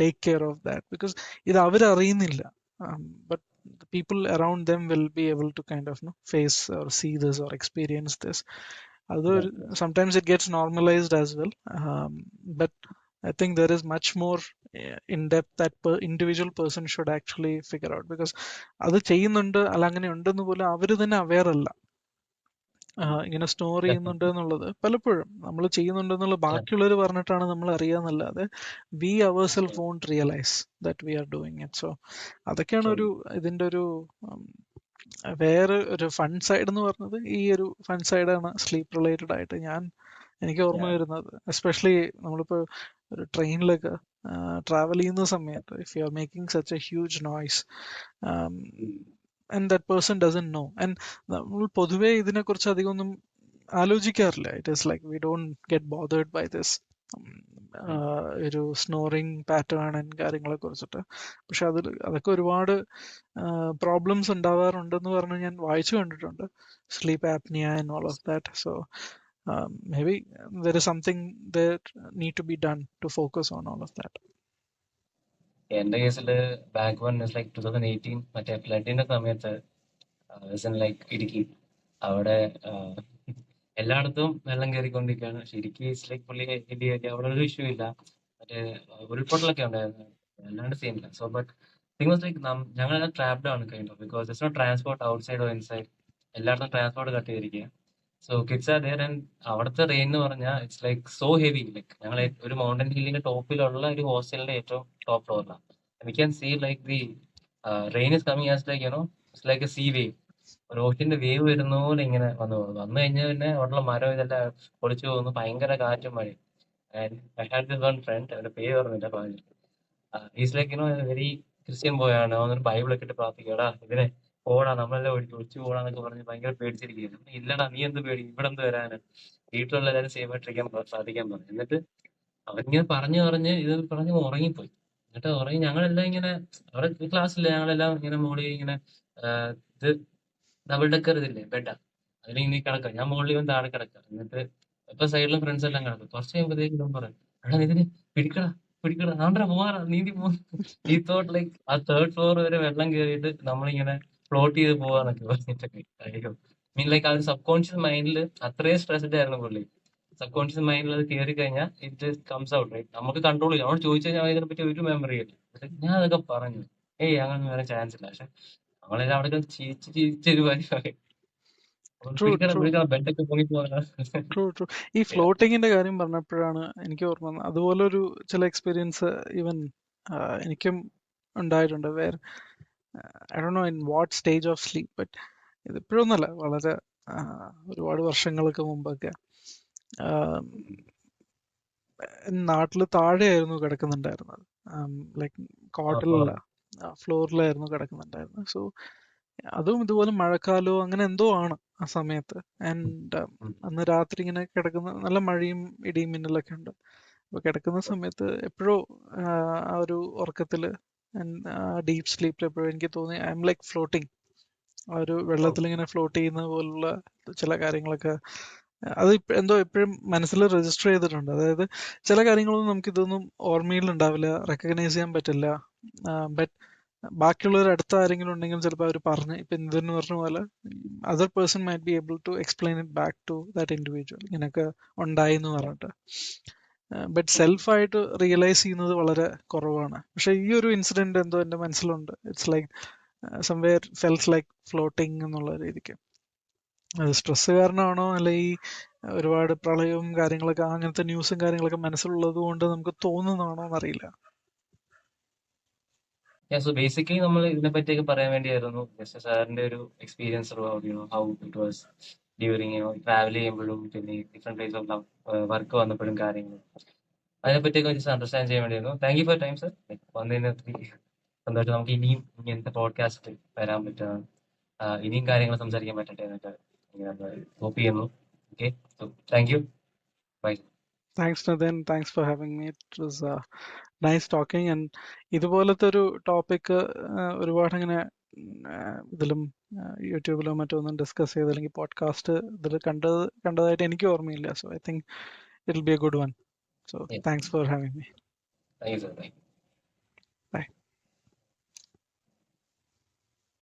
take care of that, because ഇത് അവരറിയുന്നില്ല, but the people around them will be able to kind of face or see this or experience this. Although sometimes it gets normalized as well, but I think there is much more in depth that individual person should actually figure out, because അത് ചെയ്യുന്നുണ്ട് അല്ല അങ്ങനെ ഉണ്ടെന്ന് പോലും അവര് തന്നെ അവെയർ അല്ല. ഇങ്ങനെ സ്റ്റോർ ചെയ്യുന്നുണ്ട് എന്നുള്ളത് പലപ്പോഴും നമ്മൾ ചെയ്യുന്നുണ്ടെന്നുള്ളത് ബാക്കിയുള്ളവർ പറഞ്ഞിട്ടാണ് നമ്മൾ അറിയാന്നല്ലാതെ we our self won't realise that we are doing it. So അതൊക്കെയാണ് ഒരു ഇതിന്റെ ഒരു വേറെ ഒരു ഫൺ സൈഡ് എന്ന് പറഞ്ഞത്. ഈ ഒരു ഫൺ സൈഡാണ് സ്ലീപ്പ് റിലേറ്റഡ് ആയിട്ട് എനിക്ക് ഓർമ്മ വരുന്നത്. എസ്പെഷ്യലി നമ്മളിപ്പോ ഒരു ട്രെയിനിലൊക്കെ ട്രാവൽ ചെയ്യുന്ന സമയത്ത് if you are making such A huge noise and that person doesn't know, and നമ്മൾ പൊതുവെ ഇതിനെക്കുറിച്ച് അധികം ഒന്നും ആലോചിക്കാറില്ല. It is like we don't get bothered by this ഒരു സ്നോറിങ് പാറ്റേൺ ആൻഡ് കാര്യങ്ങളെ കുറിച്ചിട്ട്. പക്ഷെ അതൊക്കെ ഒരുപാട് പ്രോബ്ലംസ് ഉണ്ടാവാറുണ്ടെന്ന് പറഞ്ഞ് ഞാൻ വായിച്ചു കണ്ടിട്ടുണ്ട്, sleep apnoea and all of that. So maybe there is something that need to be done to focus on all of that. എന്റെ കേസില് ബാക്ക് വൺ ഇസ് ലൈക്ക് 2018 മറ്റേ ഫ്ലഡിന്റെ സമയത്ത് ലൈക്ക് ഇടുക്കി അവിടെ എല്ലായിടത്തും വെള്ളം കയറിക്കൊണ്ടിരിക്കുകയാണ്. പക്ഷെ ഇടുക്കി ഇസ് ലൈക്ക് പുള്ളി അവിടെ ഒരു ഇഷ്യൂ ഇല്ല. മറ്റേ ഉരുൾപൊട്ടലൊക്കെ ഉണ്ടായിരുന്നു, അല്ലാണ്ട് സീനില്ല. So but thing was like ഞങ്ങളെല്ലാം ട്രാപ്ഡ് ആണ് kind of, because it's not transport outside or inside. എല്ലായിടത്തും ട്രാൻസ്പോർട്ട് കട്ട് ചെയ്തിരിക്കുക. So kids are there and അവിടുത്തെ റെയിൻ എന്ന് പറഞ്ഞാൽ it's like so heavy. Like ഞങ്ങൾ ഒരു മൗണ്ടൻ ഹില്ലിന്റെ ടോപ്പിലുള്ള ഒരു ഹോസ്റ്റലിന്റെ ഏറ്റവും ടോപ്പ് ഫ്ലോറിലാണ്. We can see like the rain is coming as like it's like a sea wave. ഒരു ഓഷ്യന്റെ വേവ് വരുന്ന പോലെ ഇങ്ങനെ വന്നു കഴിഞ്ഞാൽ പിന്നെ അവിടെയുള്ള മരം ഇതെല്ലാം പൊളിച്ചു പോകുന്നു, ഭയങ്കര കാറ്റും മഴയും. And I had this one friend, അവരുടെ പേര് പറഞ്ഞില്ല പറഞ്ഞു. ഈസ് ലൈക്ക് വെരി ക്രിസ്ത്യൻ ബോയാണ്. അവനൊരു ബൈബിളൊക്കെ ഇട്ട് പ്രാർത്ഥിക്കടാ ഇതിനെ പോടാ നമ്മളെല്ലാം ഒഴിച്ചു പോടാന്നൊക്കെ പറഞ്ഞ് ഭയങ്കര പേടിച്ചിരിക്കുന്നു. ഇല്ലടാ നീ എന്ത് പേടി, ഇവിടെ എന്ത് വരാന്, വീട്ടിലുള്ള എല്ലാവരും സേഫ് ആയിട്ടിരിക്കാൻ സാധിക്കാൻ പറഞ്ഞു. എന്നിട്ട് അവനിങ്ങനെ പറഞ്ഞ് ഇത് പറഞ്ഞ് ഉറങ്ങിപ്പോയി. എന്നിട്ട് ഉറങ്ങി ഞങ്ങളെല്ലാം ഇങ്ങനെ അവിടെ ക്ലാസ്സില്ല, ഞങ്ങളെല്ലാം ഇങ്ങനെ മോളിൽ ഇങ്ങനെ ഇത് ഡബിൾ ഡെക്കർ ഇതില്ലേ ബെഡാ, അതിലിങ്ങനെ കിടക്കാം. ഞാൻ മുകളിൽ ഇവൻ താഴെ കിടക്കാം. എന്നിട്ട് ഇപ്പൊ സൈഡിലും ഫ്രണ്ട്സ് എല്ലാം കിടക്കും. കുറച്ച് കഴിയുമ്പോഴത്തേക്ക് ഇവൻ പറയും എടാ ഇതിന് പിടിക്കടാ ആണ്ട്രാ പോവാറാ നീന്തി പോകുന്നു. ഈ തോട്ട് ലൈക്ക് ആ തേർഡ് ഫ്ലോർ വരെ വെള്ളം കയറിയിട്ട് നമ്മളിങ്ങനെ ഫ്ലോട്ട് ചെയ്ത് പോവാന്നൊക്കെ പറഞ്ഞിട്ടൊക്കെ അയ്യോ മീൻ ലൈക്ക് ആ ഒരു സബ് കോൺഷ്യസ് മൈൻഡിൽ അത്രയും സ്ട്രെസ്ഡ് ആയിരുന്നു പുള്ളി. സബ് കോൺഷ്യസ് മൈൻഡിൽ അത് കയറി കഴിഞ്ഞാൽ it just comes out right. നമുക്ക് കൺട്രോൾ ചെയ്യാം. അവനോട് ചോദിച്ചു കഴിഞ്ഞാൽ ഇതിനെ പറ്റി ഒരു മെമ്മറി ഇല്ല. പക്ഷെ ഞാൻ അതൊക്കെ പറഞ്ഞു ഏയ് അങ്ങനെ വരാൻ ചാൻസ് ഇല്ല. പക്ഷെ നമ്മളെല്ലാം അവിടെ ചിരിച്ച് ചിരിച്ചൊരു പരിപാടി. ട്രൂ പിടിക്കണം ട്രൂ പിടിക്കണം ബെഡൊക്കെ പൊങ്ങി പോകാൻ. ട്രൂ ട്രൂ ഈ ഫ്ലോട്ടിങ്ങിന്റെ കാര്യം പറഞ്ഞപ്പോഴാണ് എനിക്ക് ഓർമ്മ വന്നത്. അതുപോലൊരു ചില എക്സ്പീരിയൻസ് ഈവൻ എനിക്കും ഉണ്ടായിട്ടുണ്ട്. Where I don't know in what stage of sleep, but ഇതിപ്പോഴൊന്നുമല്ല, വളരെ ഒരുപാട് വർഷങ്ങൾക്ക് മുമ്പൊക്കെ നാട്ടിൽ താഴെയായിരുന്നു കിടക്കുന്നുണ്ടായിരുന്നത്. ലൈക്ക് കോട്ടിലല്ല, ഫ്ലോറിലായിരുന്നു കിടക്കുന്നുണ്ടായിരുന്നത്. സോ അതും ഇതുപോലെ മഴക്കാലവും അങ്ങനെ എന്തോ ആണ് ആ സമയത്ത്. ആൻഡ് അന്ന് രാത്രി ഇങ്ങനെ കിടക്കുന്ന നല്ല മഴയും ഇടിയും മിന്നലൊക്കെ ഉണ്ട്. അപ്പൊ കിടക്കുന്ന സമയത്ത് എപ്പോഴോ ആ ഒരു ഉറക്കത്തില് ഡീപ് സ്ലീപ്പിൽ എപ്പോഴും എനിക്ക് തോന്നി ഐ എം ലൈക്ക് ഫ്ലോട്ടിങ്. ആ ഒരു വെള്ളത്തിൽ ഇങ്ങനെ ഫ്ലോട്ട് ചെയ്യുന്ന പോലുള്ള ചില കാര്യങ്ങളൊക്കെ അത് എന്തോ എപ്പോഴും മനസ്സിൽ രജിസ്റ്റർ ചെയ്തിട്ടുണ്ട്. അതായത് ചില കാര്യങ്ങളൊന്നും നമുക്ക് ഇതൊന്നും ഓർമ്മയിൽ ഉണ്ടാവില്ല, റെക്കഗ്നൈസ് ചെയ്യാൻ പറ്റില്ല. ബട്ട് ബാക്കിയുള്ളവർ അടുത്ത ആരെങ്കിലും ഉണ്ടെങ്കിൽ ചിലപ്പോൾ അവർ പറഞ്ഞ് ഇപ്പൊ എന്തെന്ന് പറഞ്ഞ പോലെ other person might be able to explain it back to that individual ഇങ്ങനെയൊക്കെ ഉണ്ടായി എന്ന് പറഞ്ഞിട്ട്. ബട്ട് സെൽഫായിട്ട് റിയലൈസ് ചെയ്യുന്നത് വളരെ കുറവാണ്. പക്ഷെ ഈ ഒരു ഇൻസിഡന്റ് എന്തോ എൻ്റെ മനസ്സിലുണ്ട്. It's like somewhere feels like floating എന്നുള്ള രീതിക്ക്. അത് സ്ട്രെസ് കാരണമാണോ അല്ലെ ഈ ഒരുപാട് പ്രളയവും കാര്യങ്ങളൊക്കെ അങ്ങനത്തെ ന്യൂസും കാര്യങ്ങളൊക്കെ മനസ്സിലുള്ളത് കൊണ്ട് നമുക്ക് തോന്നുന്നതാണോ എന്നറിയില്ല. സോ ബേസിക്കലി നമ്മൾ ഇതിനെ പറ്റിയൊക്കെ പറയാൻ വേണ്ടിയായിരുന്നു ജസ്റ്റ് സാറിന്റെ ഒരു experience how it was during travel ചെയ്യുമ്പോഴും പിന്നെ ഡിഫറെന്റ് ടൈപ്സ് ഓഫ് വർക്ക് വന്നപ്പോഴും കാര്യങ്ങളും അതിനെപ്പറ്റിയൊക്കെ ജസ്റ്റ് അണ്ടർസ്റ്റാൻഡ് ചെയ്യാൻ വേണ്ടിയായിരുന്നു. Thank you for time sir. വന്നതിന് ഒത്തിരി സന്തോഷം. നമുക്ക് ഇനിയും ഇങ്ങനത്തെ പോഡ്കാസ്റ്റ് വരാൻ പറ്റുന്നതാണ്. ഇനിയും കാര്യങ്ങൾ സംസാരിക്കാൻ പറ്റട്ടെ എന്നൊക്കെ ഹോപ്പ് ചെയ്യുന്നു. Okay, so thank you. Bye. Thanks Nitin, thanks for having me. It was nice talking. And ഇതുപോലത്തെ ഒരു ടോപ്പിക് ഒരുപാട് ഇങ്ങനെ ഇതിലും യൂട്യൂബിലോ മറ്റോ ഒന്നും ഡിസ്കസ് ചെയ്ത് അല്ലെങ്കിൽ പോഡ്കാസ്റ്റ് ഇതിൽ കണ്ടതായിട്ട് എനിക്ക് ഓർമ്മയില്ല. So I think it will be A good one. So thanks for having me. Thank you sir.